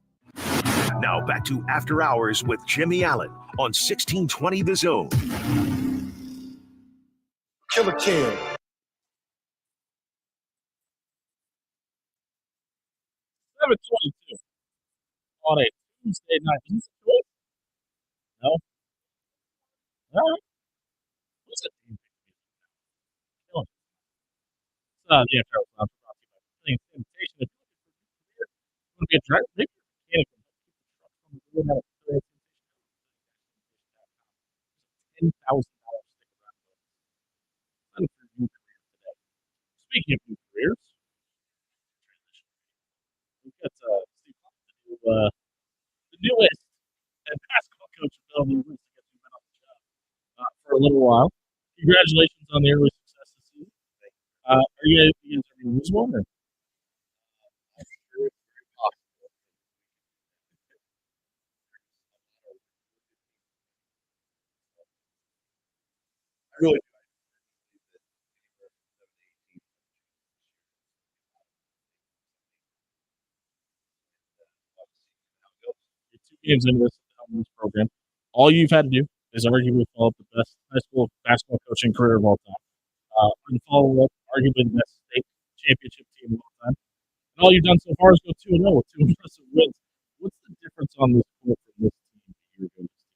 Now back to After Hours with Jimmy Allen on 1620 The Zone. Killer Kill. 7:22 on a Tuesday night. Is this cool? No. All right. What's it? Yeah, Charles. Invitation. If you're going to be a driver, maybe you're a mechanic. $10,000 Speaking of new careers, we've got Steve Clark, the newest and basketball coach of Bellevue. Been on the job for a little while. Congratulations on the early success this season. Are you guys ready to lose one? Or? I really Games into this program. All you've had to do is arguably follow up the best high school basketball coaching career of all time. And follow up arguably the best state championship team of all time. And all you've done so far is go 2-0 with 2 impressive wins. What's the difference on this court from this team that you're going to see?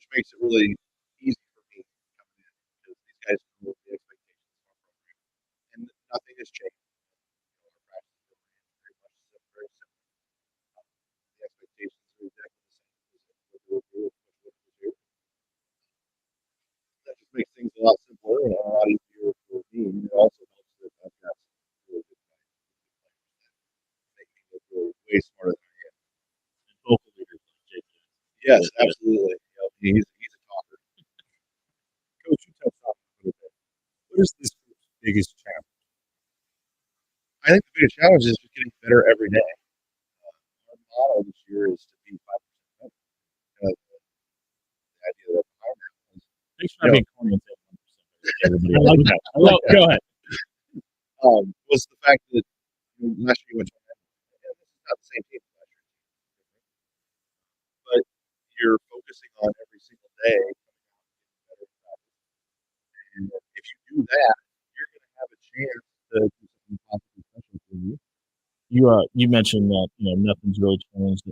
which makes it really easy for me coming in because these guys know the expectations of our program, and nothing has changed. Our practice is very much very similar. The expectations are exactly the same as what we were doing here. That just makes things a lot simpler and a lot easier for me. It also helps that I've got some really good guys that make me look really way smarter than I am. And vocal leaders like JJ. Yes, absolutely. He's a talker. Coach, you touched on it a little bit. What is this group's biggest challenge? I think the biggest challenge is just getting better every day. Our motto this year is to be 5% better. The idea that behind that was, thanks for being corny and saying 1%. Everybody, I like that. Go ahead. Was the fact that last year you went to this is not the same team as last year, but you're focusing on every single day coming out and getting better. And if you do that, you're going to have a chance to do something possibly special for you. You mentioned that nothing's really changed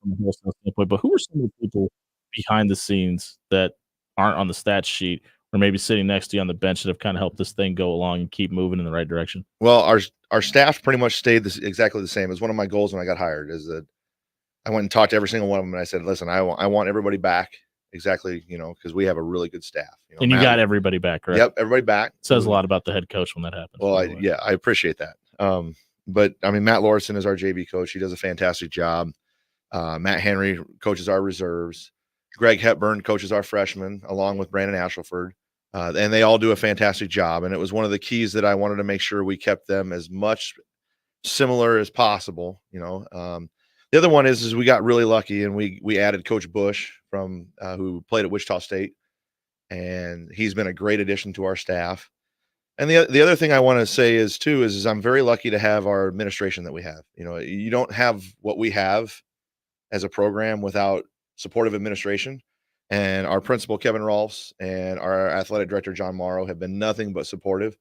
from a wholesale standpoint, but who are some of the people behind the scenes that aren't on the stat sheet or maybe sitting next to you on the bench that have kind of helped this thing go along and keep moving in the right direction? Well, our staff pretty much stayed exactly the same. It was one of my goals when I got hired, is that I went and talked to every single one of them, and I said, listen, I want everybody back exactly, because we have a really good staff. And you got everybody back, right? Yep, everybody back. It says a lot about the head coach when that happens. Well, I appreciate that. But, I mean, Matt Lorison is our JV coach. He does a fantastic job. Matt Henry coaches our reserves. Greg Hepburn coaches our freshmen, along with Brandon Ashelford. And they all do a fantastic job. And it was one of the keys that I wanted to make sure we kept them as much similar as possible. The other one is we got really lucky and we added Coach Bush from who played at Wichita State, and he's been a great addition to our staff. And the other thing I want to say is I'm very lucky to have our administration that we have. You don't have what we have as a program without supportive administration. And our principal, Kevin Rolfs, and our athletic director, John Morrow, have been nothing but supportive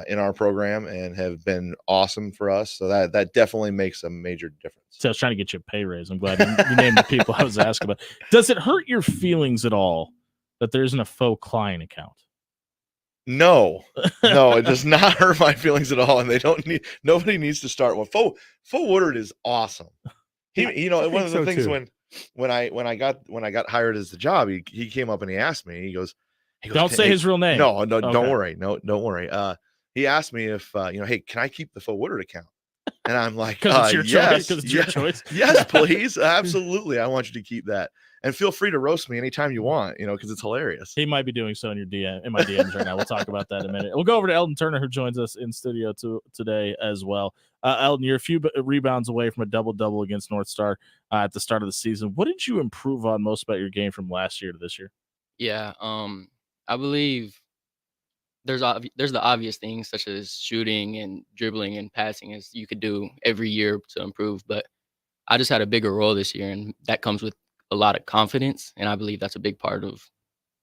in our program and have been awesome for us. So that definitely makes a major difference. So I was trying to get you a pay raise. I'm glad you named the people I was asking about. Does it hurt your feelings at all that there isn't a faux client account? No, it does not hurt my feelings at all. And nobody needs to start one. Faux Woodard is awesome. One of the things when I got hired as the job, he came up and he asked me, he goes, don't say his real name. No, okay. Don't worry. No, don't worry. He asked me if, hey, can I keep the Faux Woodard account? And I'm like, yes, your choice. Yes, please. Absolutely. I want you to keep that. And feel free to roast me anytime you want, because it's hilarious. He might be doing so in my DMs right now. We'll talk about that in a minute. We'll go over to Eldon Turner, who joins us in studio today as well. Eldon, you're a few rebounds away from a double-double against North Star at the start of the season. What did you improve on most about your game from last year to this year? Yeah, I believe there's the obvious things such as shooting and dribbling and passing as you could do every year to improve. But I just had a bigger role this year, and that comes with a lot of confidence, and I believe that's a big part of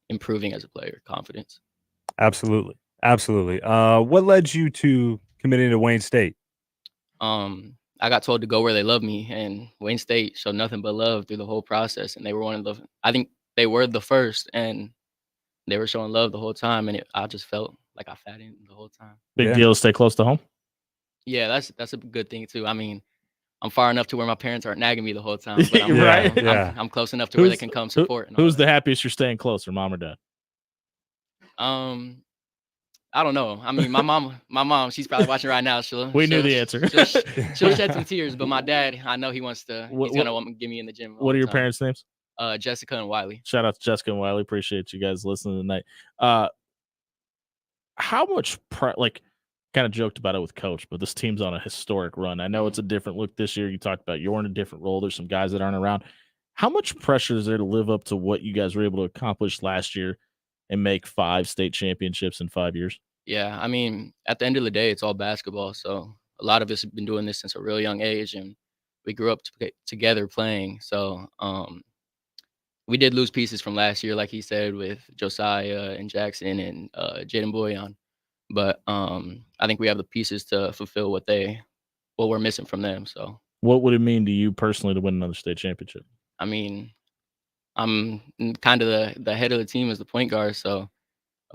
improving as a player, confidence. Absolutely. What led you to committing to Wayne State? I got told to go where they love me, and Wayne State showed nothing but love through the whole process, and they were I think they were the first, and they were showing love the whole time, and I just felt like I fit in the whole time. Big deal to stay close to home? Yeah, that's a good thing too. I mean, I'm far enough to where my parents aren't nagging me the whole time. But I'm close enough to where they can come support. Who's the happiest you're staying closer, mom or dad? I don't know. I mean, my mom, she's probably watching right now. We knew the answer. She'll shed some tears, but my dad, I know he wants to. He's gonna want to get me in the gym. What are your parents' names? Jessica and Wiley. Shout out to Jessica and Wiley. Appreciate you guys listening tonight. How much kind of joked about it with Coach, but this team's on a historic run. I know it's a different look this year. You talked about you're in a different role. There's some guys that aren't around. How much pressure is there to live up to what you guys were able to accomplish last year and make 5 state championships in 5 years? Yeah, I mean, at the end of the day, it's all basketball. So a lot of us have been doing this since a real young age, and we grew up together playing. So we did lose pieces from last year, like he said, with Josiah and Jackson and Jaden Boyan. But I think we have the pieces to fulfill what we're missing from them. So what would it mean to you personally to win another state championship? I mean, I'm kind of the head of the team as the point guard. So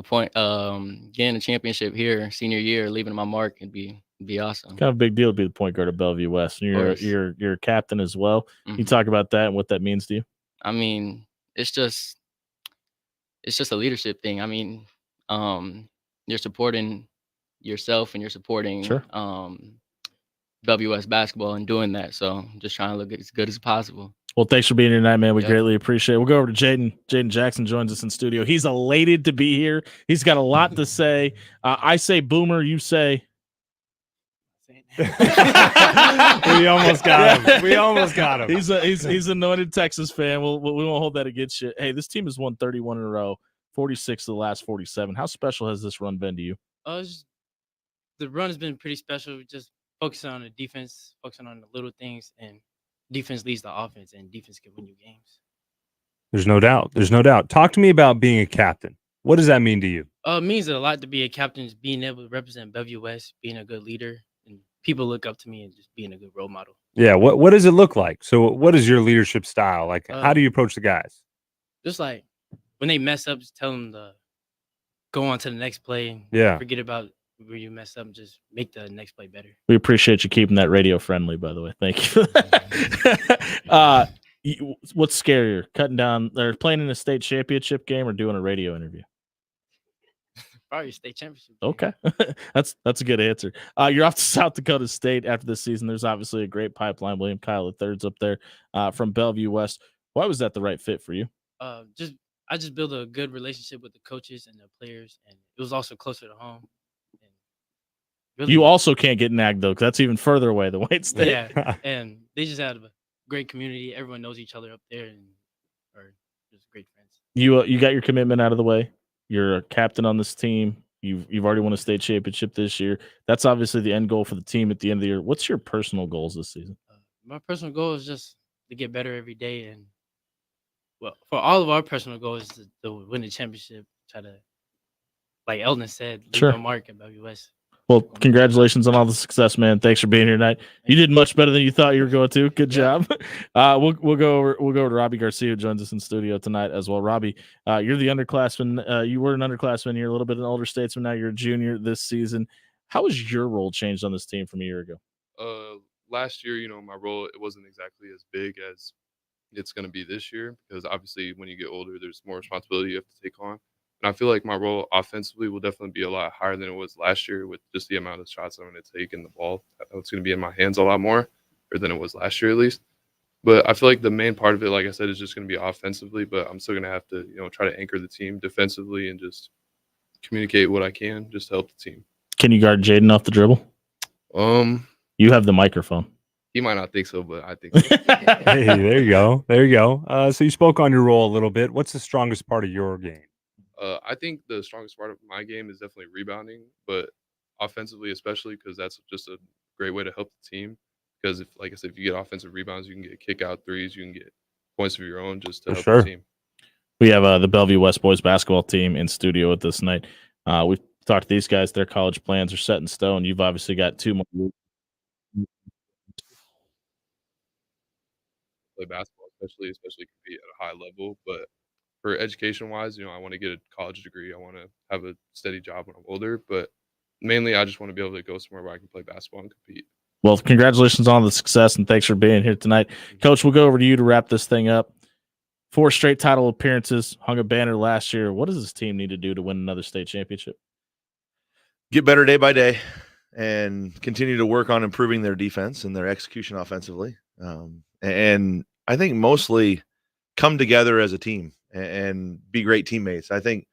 getting a championship here, senior year, leaving my mark would be awesome. Kind of a big deal to be the point guard at Bellevue West. And you're a captain as well. Mm-hmm. You talk about that and what that means to you? I mean, it's just a leadership thing. I mean, you're supporting yourself and you're supporting WS basketball and doing that. So I'm just trying to look as good as possible. Well, thanks for being here tonight, man. We greatly appreciate it. We'll go over to Jaden. Jaden Jackson joins us in studio. He's elated to be here. He's got a lot to say. I say Boomer, you say. We almost got him. He's an anointed Texas fan. We won't hold that against you. Hey, this team has won 31 in a row, 46 of the last 47. How special has this run been to you? The run has been pretty special. Just focusing on the defense, focusing on the little things, and defense leads the offense, and defense can win you games. There's no doubt. Talk to me about being a captain. What does that mean to you? It means a lot to be a captain, is being able to represent Bellevue West, being a good leader, and people look up to me and just being a good role model. Yeah. What does it look like? So what is your leadership style? Like, how do you approach the guys? Just like when they mess up, just tell them to go on to the next play. Yeah. Forget about where you messed up and just make the next play better. We appreciate you keeping that radio friendly, by the way. Thank you. What's scarier, cutting down or playing in a state championship game or doing a radio interview? Probably a state championship. Okay. That's a good answer. You're off to South Dakota State after this season. There's obviously a great pipeline. William Kyle III's up there from Bellevue West. Why was that the right fit for you? I just built a good relationship with the coaches and the players, and it was also closer to home. Really, you also can't get nagged, though, because that's even further away than Wayne State. Yeah, and they just had a great community. Everyone knows each other up there and are just great friends. You got your commitment out of the way. You're a captain on this team. You've already won a state championship this year. That's obviously the end goal for the team at the end of the year. What's your personal goals this season? My personal goal is just to get better every day and well, for all of our personal goals is to win the championship. Try to, like Eldon said, leave Sure. a mark at WS. Well, congratulations on all the success, man. Thanks for being here tonight. You did much better than you thought you were going to. Good job. We'll go over to Robbie Garcia, who joins us in studio tonight as well. Robbie, you're the underclassman. You were an underclassman. You're a little bit an older statesman. Now you're a junior this season. How has your role changed on this team from a year ago? Last year, my role, it wasn't exactly as big as it's going to be this year, because obviously when you get older, there's more responsibility you have to take on. And I feel like my role offensively will definitely be a lot higher than it was last year, with just the amount of shots I'm going to take in the ball. It's going to be in my hands a lot more than it was last year, at least. But I feel like the main part of it, like I said, is just going to be offensively, but I'm still going to have to, try to anchor the team defensively and just communicate what I can just to help the team. Can you guard Jaden off the dribble? You have the microphone. He might not think so, but I think so. Hey, there you go. There you go. So you spoke on your role a little bit. What's the strongest part of your game? I think the strongest part of my game is definitely rebounding, but offensively especially, because that's just a great way to help the team. Because if, like I said, if you get offensive rebounds, you can get kick out threes, you can get points of your own just to help the team. We have the Bellevue West boys basketball team in studio with us tonight. We've talked to these guys. Their college plans are set in stone. You've obviously got 2 more years. Play basketball, especially compete at a high level. But for education wise, I want to get a college degree. I want to have a steady job when I'm older. But mainly, I just want to be able to go somewhere where I can play basketball and compete. Well, congratulations on the success, and thanks for being here tonight. Coach, we'll go over to you to wrap this thing up. 4 straight title appearances, hung a banner last year. What does this team need to do to win another state championship? Get better day by day and continue to work on improving their defense and their execution offensively. And I think mostly come together as a team and be great teammates. I think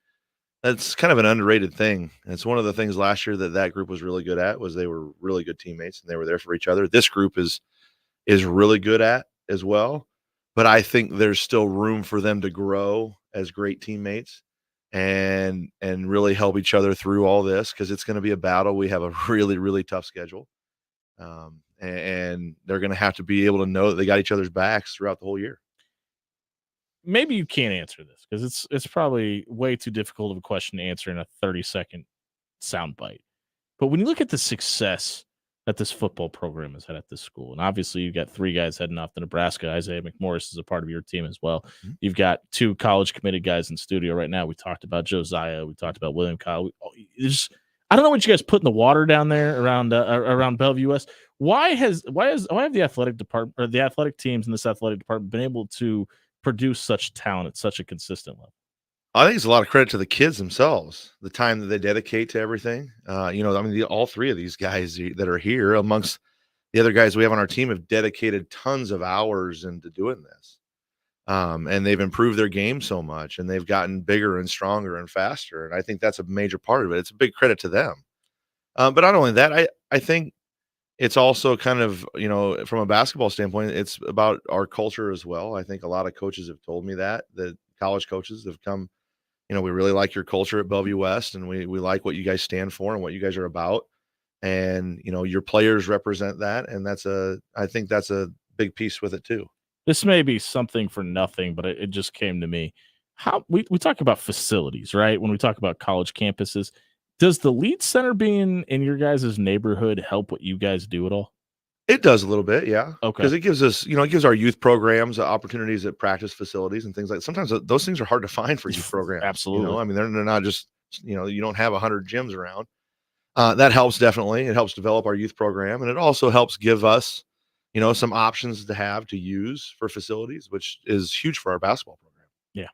that's kind of an underrated thing. And it's one of the things last year that group was really good at, was they were really good teammates and they were there for each other. This group is really good at as well, but I think there's still room for them to grow as great teammates and really help each other through all this, because it's going to be a battle. We have a really, really tough schedule. And they're going to have to be able to know that they got each other's backs throughout the whole year. Maybe you can't answer this because it's probably way too difficult of a question to answer in a 30-second soundbite. But when you look at the success that this football program has had at this school, and obviously you've got 3 guys heading off to Nebraska. Isaiah McMorris is a part of your team as well. Mm-hmm. You've got 2 college committed guys in studio right now. We talked about Josiah. We talked about William Kyle. I don't know what you guys put in the water down there around Bellevue West. Why have the athletic department or the athletic teams in this athletic department been able to produce such talent at such a consistent level? I think it's a lot of credit to the kids themselves, the time that they dedicate to everything. All 3 of these guys that are here, amongst the other guys we have on our team, have dedicated tons of hours into doing this. And they've improved their game so much, and they've gotten bigger and stronger and faster. And I think that's a major part of it. It's a big credit to them. But not only that, I think it's also kind of, from a basketball standpoint, it's about our culture as well. I think a lot of coaches have told me that college coaches have come, we really like your culture at Bellevue West, and we like what you guys stand for and what you guys are about. And, your players represent that. And I think that's a big piece with it too. This may be something for nothing, but it just came to me. How we talk about facilities, right? When we talk about college campuses, does the Lead Center being in your guys' neighborhood help what you guys do at all? It does a little bit, yeah. Okay. Because it gives us, it gives our youth programs opportunities at practice facilities and things like that. Sometimes those things are hard to find for youth programs. Absolutely. They're not just, you don't have 100 gyms around. That helps definitely. It helps develop our youth program, and it also helps give us, some options to use for facilities, which is huge for our basketball program. Yeah.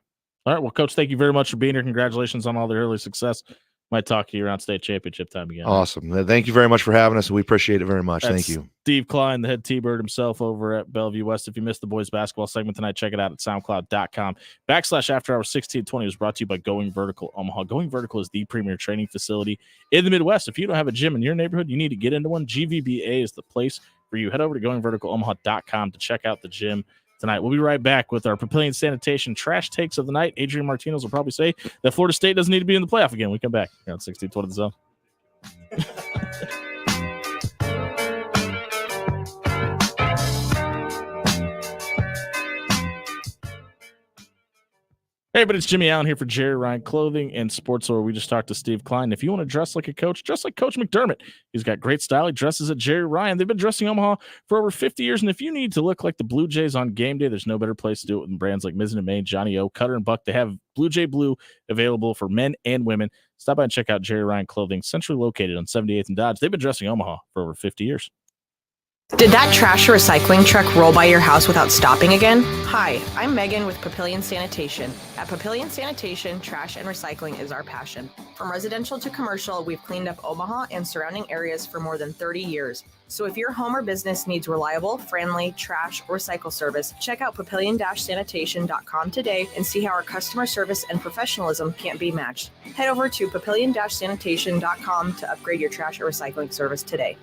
All right. Well, Coach, thank you very much for being here. Congratulations on all the early success. Might talk to you around state championship time again. Awesome. Thank you very much for having us. We appreciate it very much. That's Thank you. Steve Klein, the head T-Bird himself over at Bellevue West. If you missed the boys basketball segment tonight, check it out at soundcloud.com/afterhours1620 was brought to you by Going Vertical Omaha. Going Vertical is the premier training facility in the Midwest. If you don't have a gym in your neighborhood, you need to get into one. GVBA is the place for you. Head over to goingverticalomaha.com to check out the gym tonight. We'll be right back with our Papillion Sanitation trash takes of the night. Adrian Martinez will probably say that Florida State doesn't need to be in the playoff again. We come back here on 1620 The Zone. Hey, but it's Jimmy Allen here for Jerry Ryan Clothing and Sportswear. We just talked to Steve Klein. If you want to dress like a coach, dress like Coach McDermott. He's got great style. He dresses at Jerry Ryan. They've been dressing Omaha for over 50 years. And if you need to look like the Blue Jays on game day, there's no better place to do it than brands like Mizzen and Main, Johnny O, Cutter and Buck. They have Blue Jay Blue available for men and women. Stop by and check out Jerry Ryan Clothing, centrally located on 78th and Dodge. They've been dressing Omaha for over 50 years. Did that trash or recycling truck roll by your house without stopping again? Hi, I'm Megan with Papillion Sanitation. At Papillion Sanitation, trash and recycling is our passion. From residential to commercial, we've cleaned up Omaha and surrounding areas for more than 30 years. So if your home or business needs reliable, friendly, trash, or recycle service, check out papillion-sanitation.com today and see how our customer service and professionalism can't be matched. Head over to papillion-sanitation.com to upgrade your trash or recycling service today.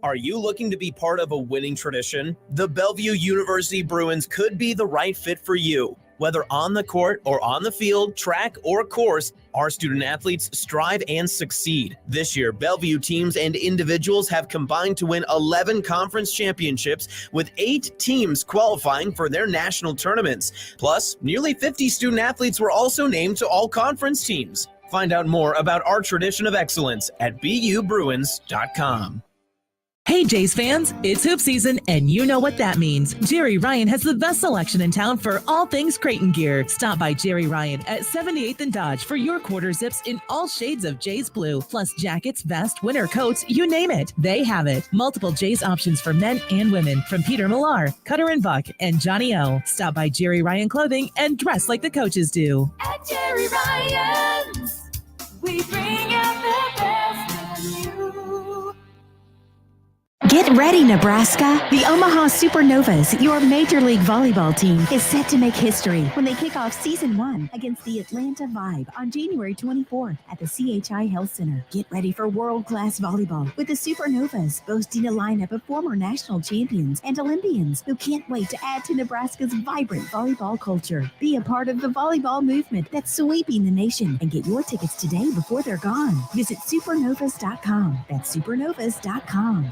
Are you looking to be part of a winning tradition? The Bellevue University Bruins could be the right fit for you. Whether on the court or on the field, track or course, our student athletes strive and succeed. This year, Bellevue teams and individuals have combined to win 11 conference championships, with 8 teams qualifying for their national tournaments. Plus, nearly 50 student athletes were also named to all conference teams. Find out more about our tradition of excellence at BUBruins.com. Hey, Jays fans, it's hoop season, and you know what that means. Jerry Ryan has the best selection in town for all things Creighton gear. Stop by Jerry Ryan at 78th and Dodge for your quarter zips in all shades of Jays blue, plus jackets, vest, winter coats, you name it. They have it. Multiple Jays options for men and women from Peter Millar, Cutter and Buck, and Johnny O. Stop by Jerry Ryan Clothing and dress like the coaches do. At Jerry Ryan's, we bring out the best in you. Get ready, Nebraska! The Omaha Supernovas, your Major League Volleyball team, is set to make history when they kick off Season 1 against the Atlanta Vibe on January 24th at the CHI Health Center. Get ready for world-class volleyball with the Supernovas, boasting a lineup of former national champions and Olympians who can't wait to add to Nebraska's vibrant volleyball culture. Be a part of the volleyball movement that's sweeping the nation and get your tickets today before they're gone. Visit supernovas.com. That's supernovas.com.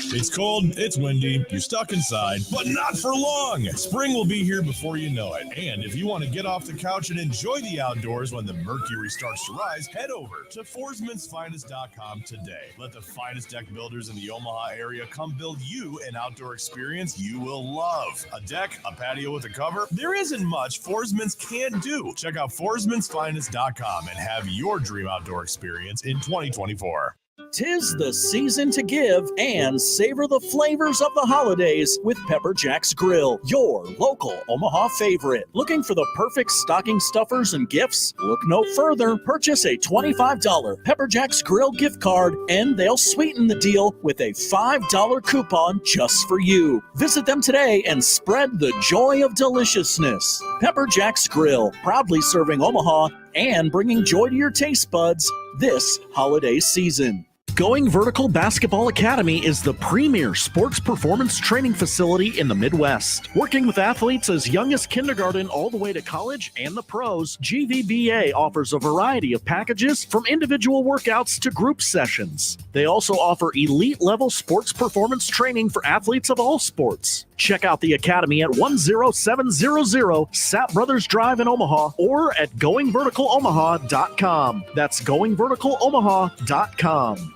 It's cold, it's windy, you're stuck inside, but not for long. Spring will be here before you know it. And if you want to get off the couch and enjoy the outdoors when the mercury starts to rise, head over to ForsmansFinest.com today. Let the finest deck builders in the Omaha area come build you an outdoor experience you will love. A deck, a patio with a cover, there isn't much Forsman's can't do. Check out ForsmansFinest.com and have your dream outdoor experience in 2024. 'Tis the season to give and savor the flavors of the holidays with Pepper Jack's Grill, your local Omaha favorite. Looking for the perfect stocking stuffers and gifts? Look no further. Purchase a $25 Pepper Jack's Grill gift card and they'll sweeten the deal with a $5 coupon just for you. Visit them today and spread the joy of deliciousness. Pepper Jack's Grill, proudly serving Omaha and bringing joy to your taste buds this holiday season. Going Vertical Basketball Academy is the premier sports performance training facility in the Midwest. Working with athletes as young as kindergarten all the way to college and the pros, GVBA offers a variety of packages from individual workouts to group sessions. They also offer elite-level sports performance training for athletes of all sports. Check out the academy at 10700 Sapp Brothers Drive in Omaha or at goingverticalomaha.com. That's goingverticalomaha.com.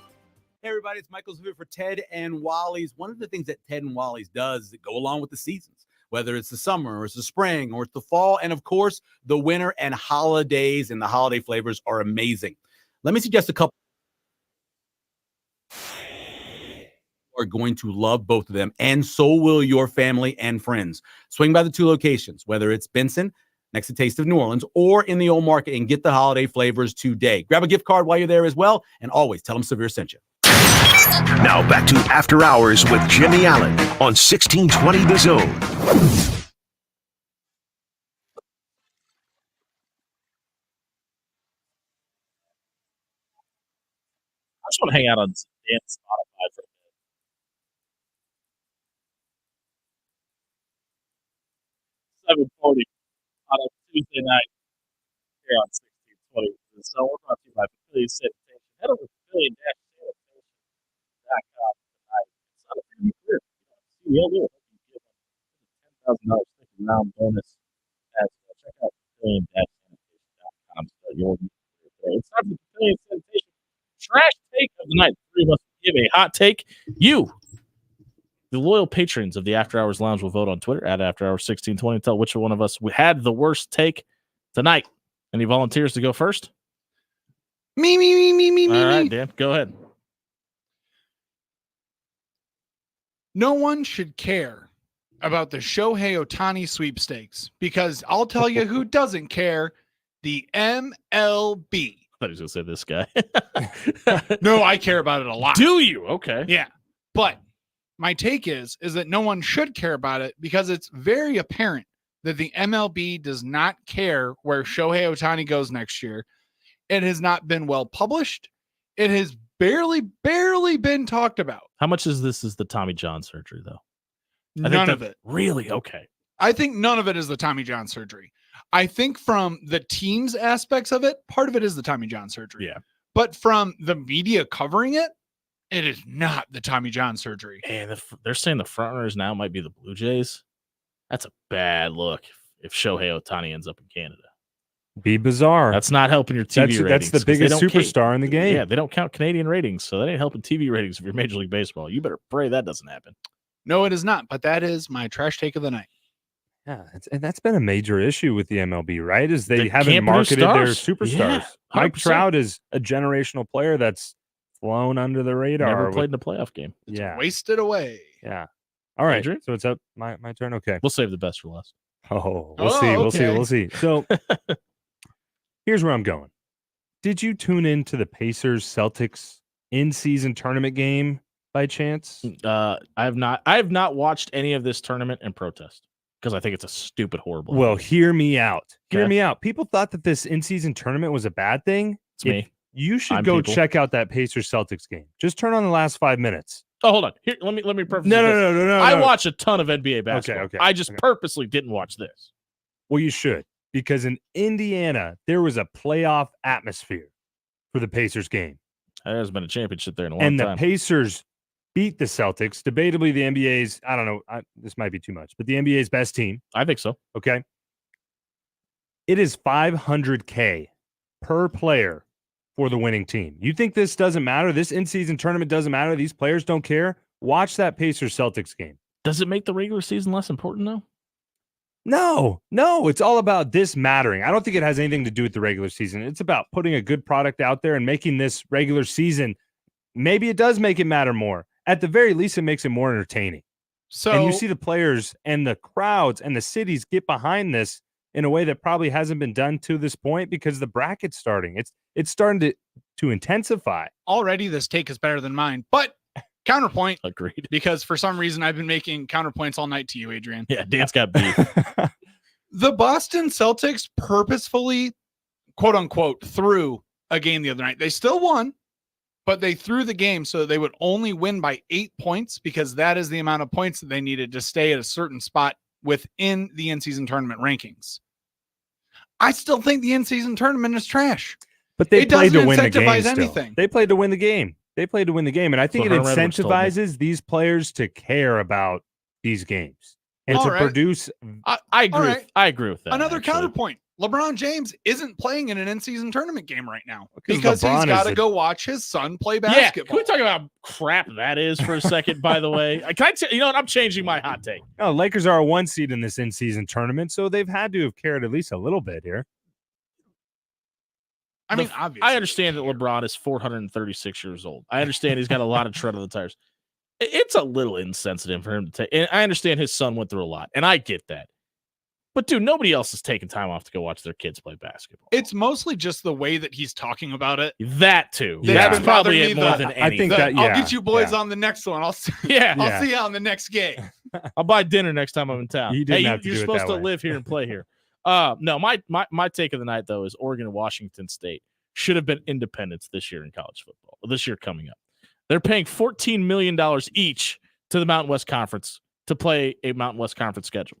Hey everybody, it's Michael Zuvia for Ted and Wally's. One of the things that Ted and Wally's does is go along with the seasons, whether it's the summer or it's the spring or it's the fall, and of course, the winter and holidays, and the holiday flavors are amazing. Let me suggest a couple. Are going to love both of them, and so will your family and friends. Swing by the 2 locations, whether it's Benson, next to Taste of New Orleans, or in the Old Market, and get the holiday flavors today. Grab a gift card while you're there as well, and always tell them Severe sent you. Now back to After Hours with Jimmy Allen on 1620 The Zone. I just want to hang out on Dan's Spotify for a minute. 7:40 on a Tuesday night here on 1620. So we're brought to you by Papillion Sanitation. Head over to Papillion-Sanitation.com tonight. It's not a free beer. round bonus. Check out PavilionsSanitation.com. It's time for the Pavilion Sanitation trash take of the night. Three of us give a hot take. You, the loyal patrons of the After Hours Lounge, will vote on Twitter at After Hours 1620 and tell which one of us had the worst take tonight. Any volunteers to go first? Me. All right, Dan, go ahead. No one should care about the Shohei Ohtani sweepstakes because I'll tell you who doesn't care: the MLB. I thought he was going to say this guy. No, I care about it a lot. Do you? Okay. Yeah. But my take is that no one should care about it because it's very apparent that the MLB does not care where Shohei Ohtani goes next year. It has not been well published. It has barely been talked about. How much is the Tommy John surgery, though? None of it. Really? Okay. I think none of it is the Tommy John surgery. I think from the team's aspects of it, part of it is the Tommy John surgery. Yeah. But from the media covering it, it is not the Tommy John surgery. And they're saying the front runners now might be the Blue Jays. That's a bad look if Shohei Ohtani ends up in Canada. Be bizarre. That's not helping your TV ratings. That's the biggest superstar in the game. Yeah, they don't count Canadian ratings, so that ain't helping TV ratings if you're Major League Baseball. You better pray that doesn't happen. No, it is not. But that is my trash take of the night. Yeah, and that's been a major issue with the MLB, right? Is they Can't haven't produce marketed their stars. superstars. Yeah, Mike 100%. Trout is a generational player that's flown under the radar. Never played in a playoff game. Yeah, Wasted away. yeah. All right, Adrian? so it's up my turn. Okay. We'll save the best for last. Oh, we'll see. So here's where I'm going. Did you tune into the Pacers Celtics in-season tournament game by chance? I have not watched any of this tournament in protest because I think it's a stupid, horrible. Well, hear me out. Hear Okay. me out. People thought that this in-season tournament was a bad thing. It's me. You should I'm go people. check out that Pacers Celtics game. Just turn on the last 5 minutes. Oh, hold on. Here, let me preface. No, this. no. I no. watch a ton of NBA basketball. okay, I just okay. purposely didn't watch this. Well, you should, because in Indiana, there was a playoff atmosphere for the Pacers game. There hasn't been a championship there in a long And the time. Pacers beat the Celtics, debatably the NBA's, I don't know, this might be too much, but the NBA's best team. I think so. Okay. It is $500K per player for the winning team. You think this doesn't matter? This in-season tournament doesn't matter? These players don't care? Watch that Pacers Celtics game. Does it make the regular season less important though? No, it's all about this mattering. I don't think it has anything to do with the regular season. It's about putting a good product out there and making this regular season. Maybe it does make it matter more. At the very least, it makes it more entertaining. So And you see the players and the crowds and the cities get behind this in a way that probably hasn't been done to this point because the bracket's starting. It's starting to intensify. already this take is better than mine. But counterpoint. Agreed. Because for some reason I've been making counterpoints all night to you, Adrian. Yeah, Dan's got beef. The Boston Celtics purposefully, quote unquote, threw a game the other night. They still won, but they threw the game so they would only win by 8 points because that is the amount of points that they needed to stay at a certain spot within the in-season tournament rankings. I still think the in-season tournament is trash. But they It played to doesn't win the game. incentivize Still. anything. They played to win the game. And I think That's it what Herm Edwards told me. incentivizes these players to care about these games and All to right. produce. I agree. All right. I agree with that. Another actually. counterpoint. LeBron James isn't playing in an in-season tournament game right now Because because LeBron he's got is to a- go watch his son play Yeah, basketball. can we talk about how crap that is for a second? By the way, can I you know what? I'm changing my hot take. No, Lakers are a 1 seed in this in-season tournament, so they've had to have cared at least a little bit here. I mean, obviously. I understand that LeBron is 436 years old. I understand he's got a lot of tread on the tires. It's a little insensitive for him to take. And I understand his son went through a lot, and I get that. But dude, nobody else is taking time off to go watch their kids play basketball. It's mostly just the way that he's talking about it. That too. That's That's been probably bothering it me more the- than I anything. think that, I'll yeah, get you boys yeah. on the next one. I'll see. Yeah. I'll see you on the next game. I'll buy dinner next time I'm in town. You didn't hey, have to you're do it supposed that to way. live here and play here. No, my take of the night though is Oregon and Washington State should have been independents this year in college football. This year coming up, they're paying $14 million each to the Mountain West Conference to play a Mountain West Conference schedule.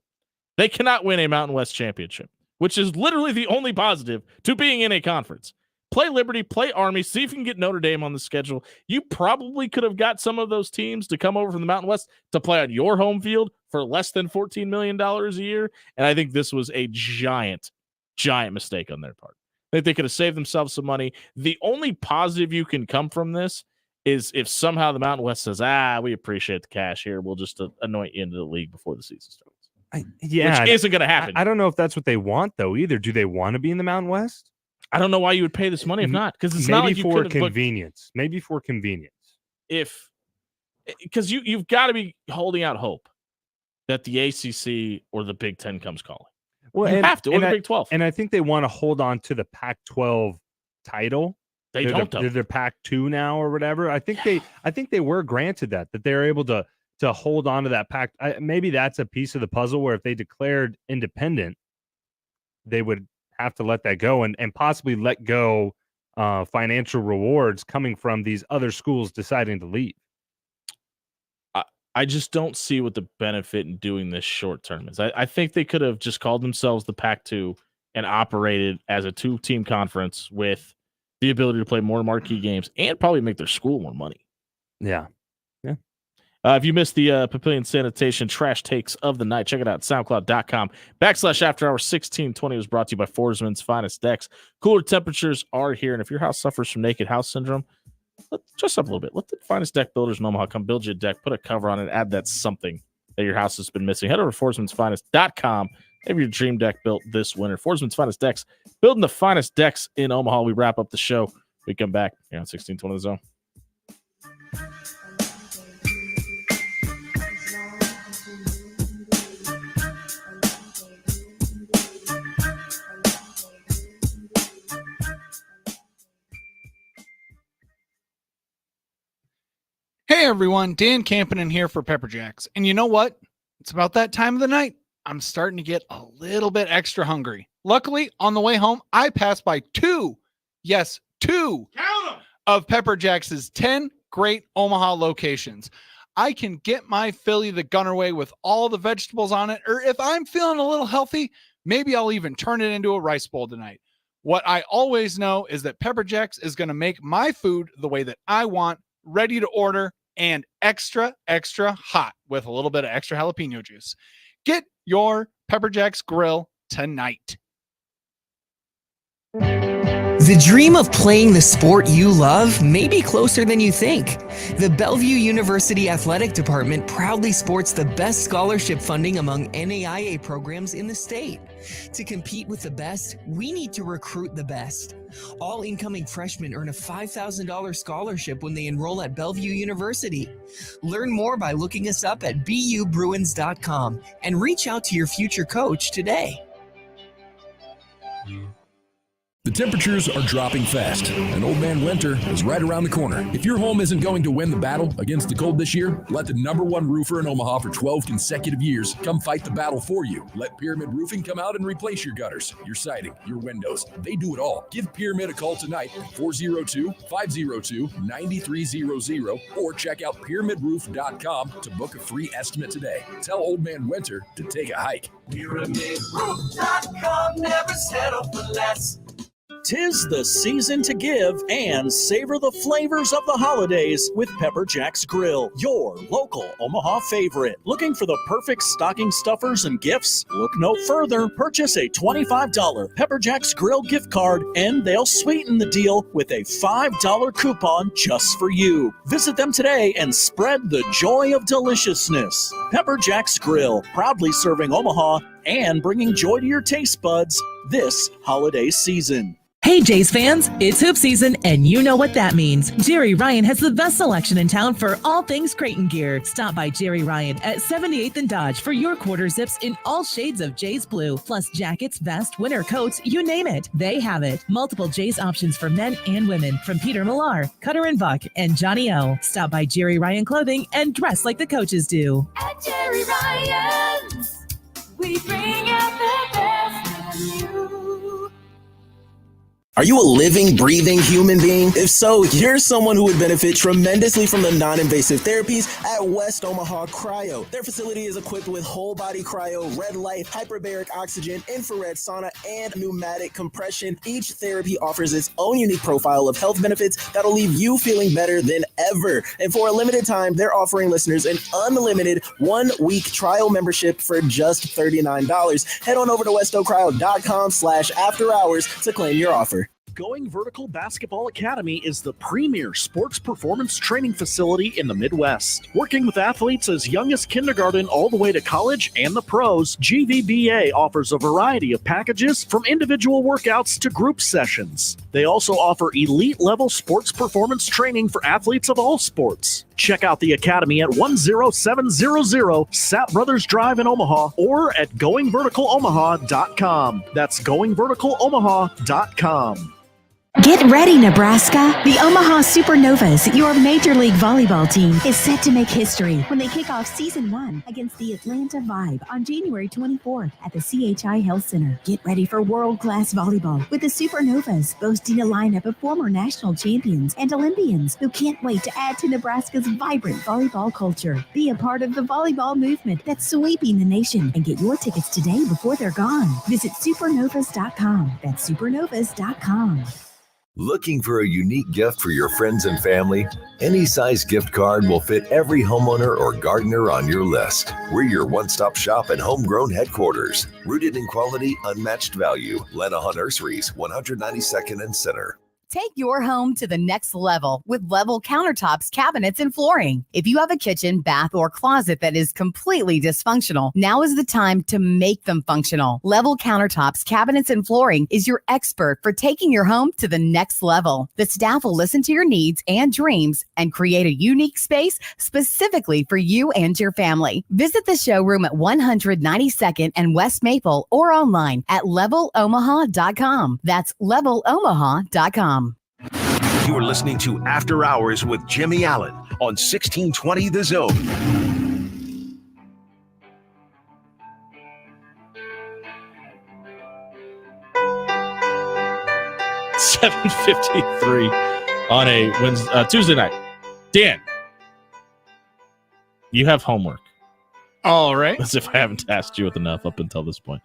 They cannot win a Mountain West championship, which is literally the only positive to being in a conference. Play Liberty, play Army, see if you can get Notre Dame on the schedule. You probably could have got some of those teams to come over from the Mountain West to play on your home field for less than $14 million a year. And I think this was a giant mistake on their part. I think they could have saved themselves some money. The only positive you can come from this is if somehow the Mountain West says, we appreciate the cash here. We'll just anoint you into the league before the season starts. Which isn't going to happen. I don't know if that's what they want, though, either. Do they want to be in the Mountain West? I don't know why you would pay this money if not, because it's maybe not like you for could have convenience. Maybe for convenience. Because you've got to be holding out hope that the ACC or the Big Ten comes calling. Well, you have to, or the Big 12. And I think they want to hold on to the Pac-12 title. They're Pac-2 now or whatever. I think they were granted that they're able to hold on to that Pac. Maybe that's a piece of the puzzle where if they declared independent, they would have to let that go and possibly let go financial rewards coming from these other schools deciding to leave. I just don't see what the benefit in doing this short term is. I think they could have just called themselves the Pac-2 and operated as a 2-team conference with the ability to play more marquee games and probably make their school more money. Yeah. If you missed the Papillion Sanitation Trash Takes of the Night, check it out, SoundCloud.com/AfterHours1620 was brought to you by Forsman's Finest Decks. Cooler temperatures are here, and if your house suffers from naked house syndrome, dress up a little bit. Let the finest deck builders in Omaha come build you a deck, put a cover on it, add that something that your house has been missing. Head over to Forsman'sFinest.com. Have your dream deck built this winter. Forsman's Finest Decks, building the finest decks in Omaha. We wrap up the show. We come back here on 1620 The Zone. Hey everyone, Dan Campanen here for Pepper Jacks. And you know what? It's about that time of the night. I'm starting to get a little bit extra hungry. Luckily, on the way home, I passed by two of Pepper Jacks' 10 great Omaha locations. I can get my Philly the Gunner way with all the vegetables on it, or if I'm feeling a little healthy, maybe I'll even turn it into a rice bowl tonight. What I always know is that Pepper Jacks is going to make my food the way that I want, ready to order, and extra hot with a little bit of extra jalapeno juice. Get your Pepper Jacks grill tonight. The dream of playing the sport you love may be closer than you think. The Bellevue University Athletic Department proudly sports the best scholarship funding among NAIA programs in the state. To compete with the best, we need to recruit the best. All incoming freshmen earn a $5,000 scholarship when they enroll at Bellevue University. Learn more by looking us up at BUBruins.com and reach out to your future coach today. The temperatures are dropping fast, and Old Man Winter is right around the corner. If your home isn't going to win the battle against the cold this year, let the #1 roofer in Omaha for 12 consecutive years come fight the battle for you. Let Pyramid Roofing come out and replace your gutters, your siding, your windows. They do it all. Give Pyramid a call tonight at 402-502-9300 or check out pyramidroof.com to book a free estimate today. Tell Old Man Winter to take a hike. PyramidRoof.com, never settle for less. 'Tis the season to give and savor the flavors of the holidays with Pepper Jack's Grill, your local Omaha favorite. Looking for the perfect stocking stuffers and gifts? Look no further. Purchase a $25 Pepper Jack's Grill gift card and they'll sweeten the deal with a $5 coupon just for you. Visit them today and spread the joy of deliciousness. Pepper Jack's Grill, proudly serving Omaha and bringing joy to your taste buds this holiday season. Hey Jays fans, it's hoop season and you know what that means. Jerry Ryan has the best selection in town for all things Creighton gear. Stop by Jerry Ryan at 78th and Dodge for your quarter zips in all shades of Jays blue, plus jackets, vest, winter coats, you name it. They have it. Multiple Jays options for men and women from Peter Millar, Cutter and Buck, and Johnny O. Stop by Jerry Ryan Clothing and dress like the coaches do. At Jerry Ryan's, we bring out the best in you. Are you a living, breathing human being? If so, you're someone who would benefit tremendously from the non-invasive therapies at West Omaha Cryo. Their facility is equipped with whole body cryo, red light, hyperbaric oxygen, infrared sauna, and pneumatic compression. Each therapy offers its own unique profile of health benefits that'll leave you feeling better than ever. And for a limited time, they're offering listeners an unlimited 1-week trial membership for just $39. Head on over to westocryo.com/after-hours to claim your offer. Going Vertical Basketball Academy is the premier sports performance training facility in the Midwest. Working with athletes as young as kindergarten all the way to college and the pros, GVBA offers a variety of packages from individual workouts to group sessions. They also offer elite-level sports performance training for athletes of all sports. Check out the academy at 10700 Sap Brothers Drive in Omaha or at goingverticalomaha.com. That's goingverticalomaha.com. Get ready, Nebraska! The Omaha Supernovas, your Major League Volleyball team, is set to make history when they kick off Season 1 against the Atlanta Vibe on January 24th at the CHI Health Center. Get ready for world-class volleyball with the Supernovas, boasting a lineup of former national champions and Olympians who can't wait to add to Nebraska's vibrant volleyball culture. Be a part of the volleyball movement that's sweeping the nation and get your tickets today before they're gone. Visit supernovas.com. That's supernovas.com. Looking for a unique gift for your friends and family? Any size gift card will fit every homeowner or gardener on your list. We're your one-stop shop and homegrown headquarters. Rooted in quality, unmatched value. Lenaha Nurseries, 192nd and Center. Take your home to the next level with Level countertops, cabinets, and flooring. If you have a kitchen, bath, or closet that is completely dysfunctional, now is the time to make them functional. Level countertops, cabinets, and flooring is your expert for taking your home to the next level. The staff will listen to your needs and dreams and create a unique space specifically for you and your family. Visit the showroom at 192nd and West Maple or online at levelomaha.com. That's levelomaha.com. You are listening to After Hours with Jimmy Allen on 1620 The Zone. $7:53 on a Wednesday, Tuesday night. Dan, you have homework. All right. As if I haven't tasked you with enough up until this point.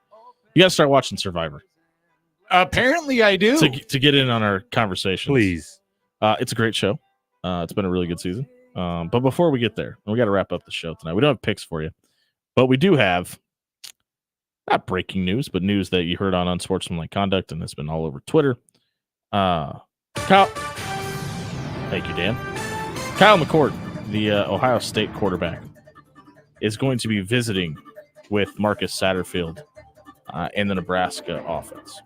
You got to start watching Survivor. Apparently I do. To get in on our conversation. Please. It's a great show. It's been a really good season. But before we get there, we got to wrap up the show tonight. We don't have picks for you, but we do have not breaking news, but news that you heard on Unsportsmanlike Conduct, and it's been all over Twitter. Kyle, thank you, Dan. Kyle McCord, the Ohio State quarterback, is going to be visiting with Marcus Satterfield in the Nebraska offense.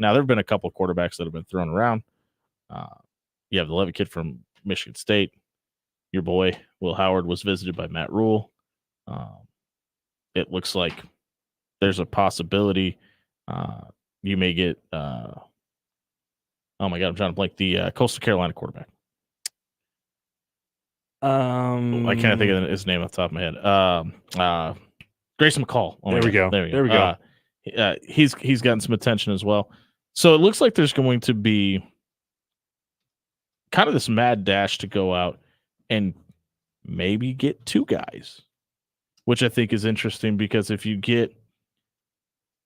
Now, there have been a couple quarterbacks that have been thrown around. You have the Levitt kid from Michigan State. Your boy, Will Howard, was visited by Matt Rule. It looks like there's a possibility you may get, oh my God, I'm trying to blank, the Coastal Carolina quarterback. I can't think of his name off the top of my head. Grayson McCall. Oh there we go. There we go. He's gotten some attention as well. So it looks like there's going to be kind of this mad dash to go out and maybe get two guys, which I think is interesting because if you get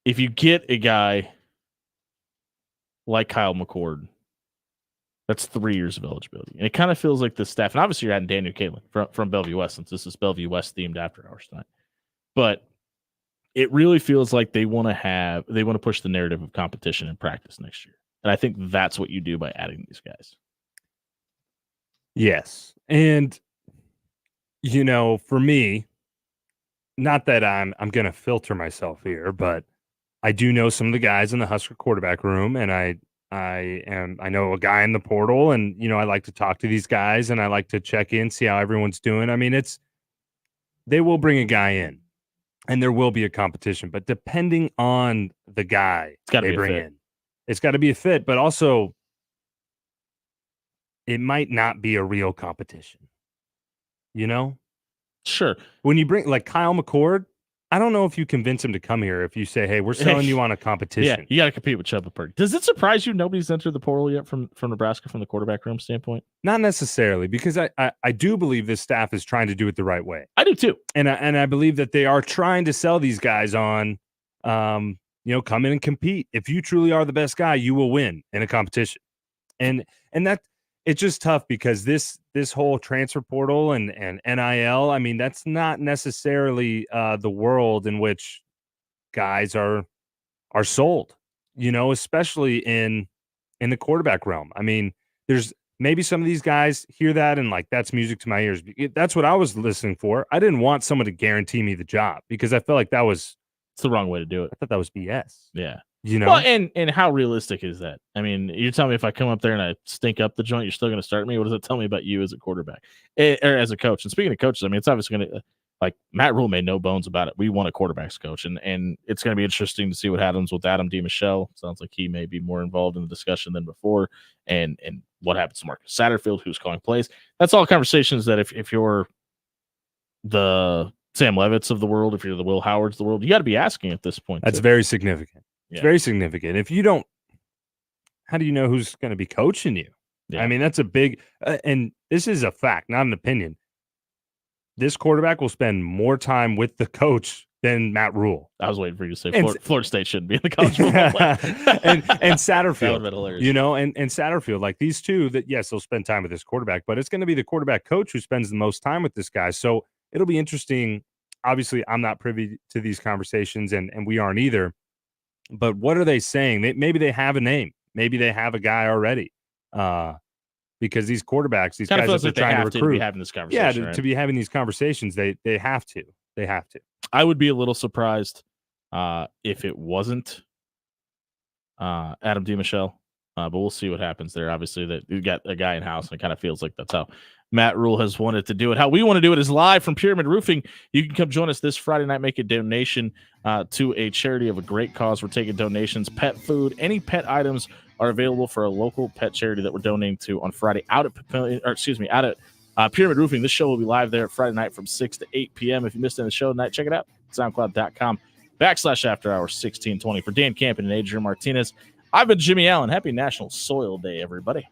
a guy like Kyle McCord, that's 3 years of eligibility. And it kind of feels like the staff, and obviously you're adding Daniel Caitlin from Bellevue West, since this is Bellevue West themed After Hours tonight. But it really feels like they want to push the narrative of competition in practice next year. And I think that's what you do by adding these guys. Yes. And, for me, not that I'm going to filter myself here, but I do know some of the guys in the Husker quarterback room, and I know a guy in the portal, and, I like to talk to these guys, and I like to check in, see how everyone's doing. I mean, they will bring a guy in, and there will be a competition, but depending on the guy they bring in, it's got to be a fit, but also it might not be a real competition. Sure. When you bring like Kyle McCord, I don't know if you convince him to come here if you say, hey, we're selling you on a competition. Yeah, you got to compete with Chuba Purdy. Does it surprise you nobody's entered the portal yet from Nebraska from the quarterback room standpoint? Not necessarily, because I do believe this staff is trying to do it the right way. I do too. And I believe that they are trying to sell these guys on, come in and compete. If you truly are the best guy, you will win in a competition. And that it's just tough because this whole transfer portal and NIL, I mean, that's not necessarily the world in which guys are sold, especially in the quarterback realm. I mean, there's maybe some of these guys hear that and like, that's music to my ears. That's what I was listening for. I didn't want someone to guarantee me the job because I felt like it's the wrong way to do it. I thought that was BS. Yeah. Well, and how realistic is that? I mean, you're telling me if I come up there and I stink up the joint, you're still going to start me? What does that tell me about you as a quarterback or as a coach? And speaking of coaches, I mean, it's obviously going to, like Matt Rule made no bones about it. We want a quarterbacks coach, and it's going to be interesting to see what happens with Adam DiMichele. Sounds like he may be more involved in the discussion than before, and what happens to Marcus Satterfield, who's calling plays. That's all conversations that if you're the Sam Levitts of the world, if you're the Will Howards of the world, you got to be asking at this point. That's very significant. It's very significant. If you don't, how do you know who's going to be coaching you? Yeah. I mean, that's a big, and this is a fact, not an opinion. This quarterback will spend more time with the coach than Matt Rule. I was waiting for you to say Florida State shouldn't be in the college football playoff. and Satterfield, that would have been hilarious. and Satterfield, like these two that, yes, they'll spend time with this quarterback, but it's going to be the quarterback coach who spends the most time with this guy. So it'll be interesting. Obviously, I'm not privy to these conversations and we aren't either. But what are they saying? Maybe they have a name. Maybe they have a guy already. Because these quarterbacks, these guys that they're trying to recruit, be having this conversation. To be having these conversations, they have to. They have to. I would be a little surprised if it wasn't Adam DiMichele, but we'll see what happens there. Obviously, that you got a guy in house, and it kind of feels like that's how Matt Rule has wanted to do it. How we want to do it is live from Pyramid Roofing. You can come join us this Friday night, make a donation to a charity of a great cause. We're taking donations, pet food, any pet items are available for a local pet charity that we're donating to on Friday out at Pyramid Roofing. This show will be live there Friday night from 6 to 8 p.m. If you missed any of the show tonight, check it out. SoundCloud.com/afterhours1620. For Dan Campen and Adrian Martinez, I've been Jimmy Allen. Happy National Soil Day, everybody.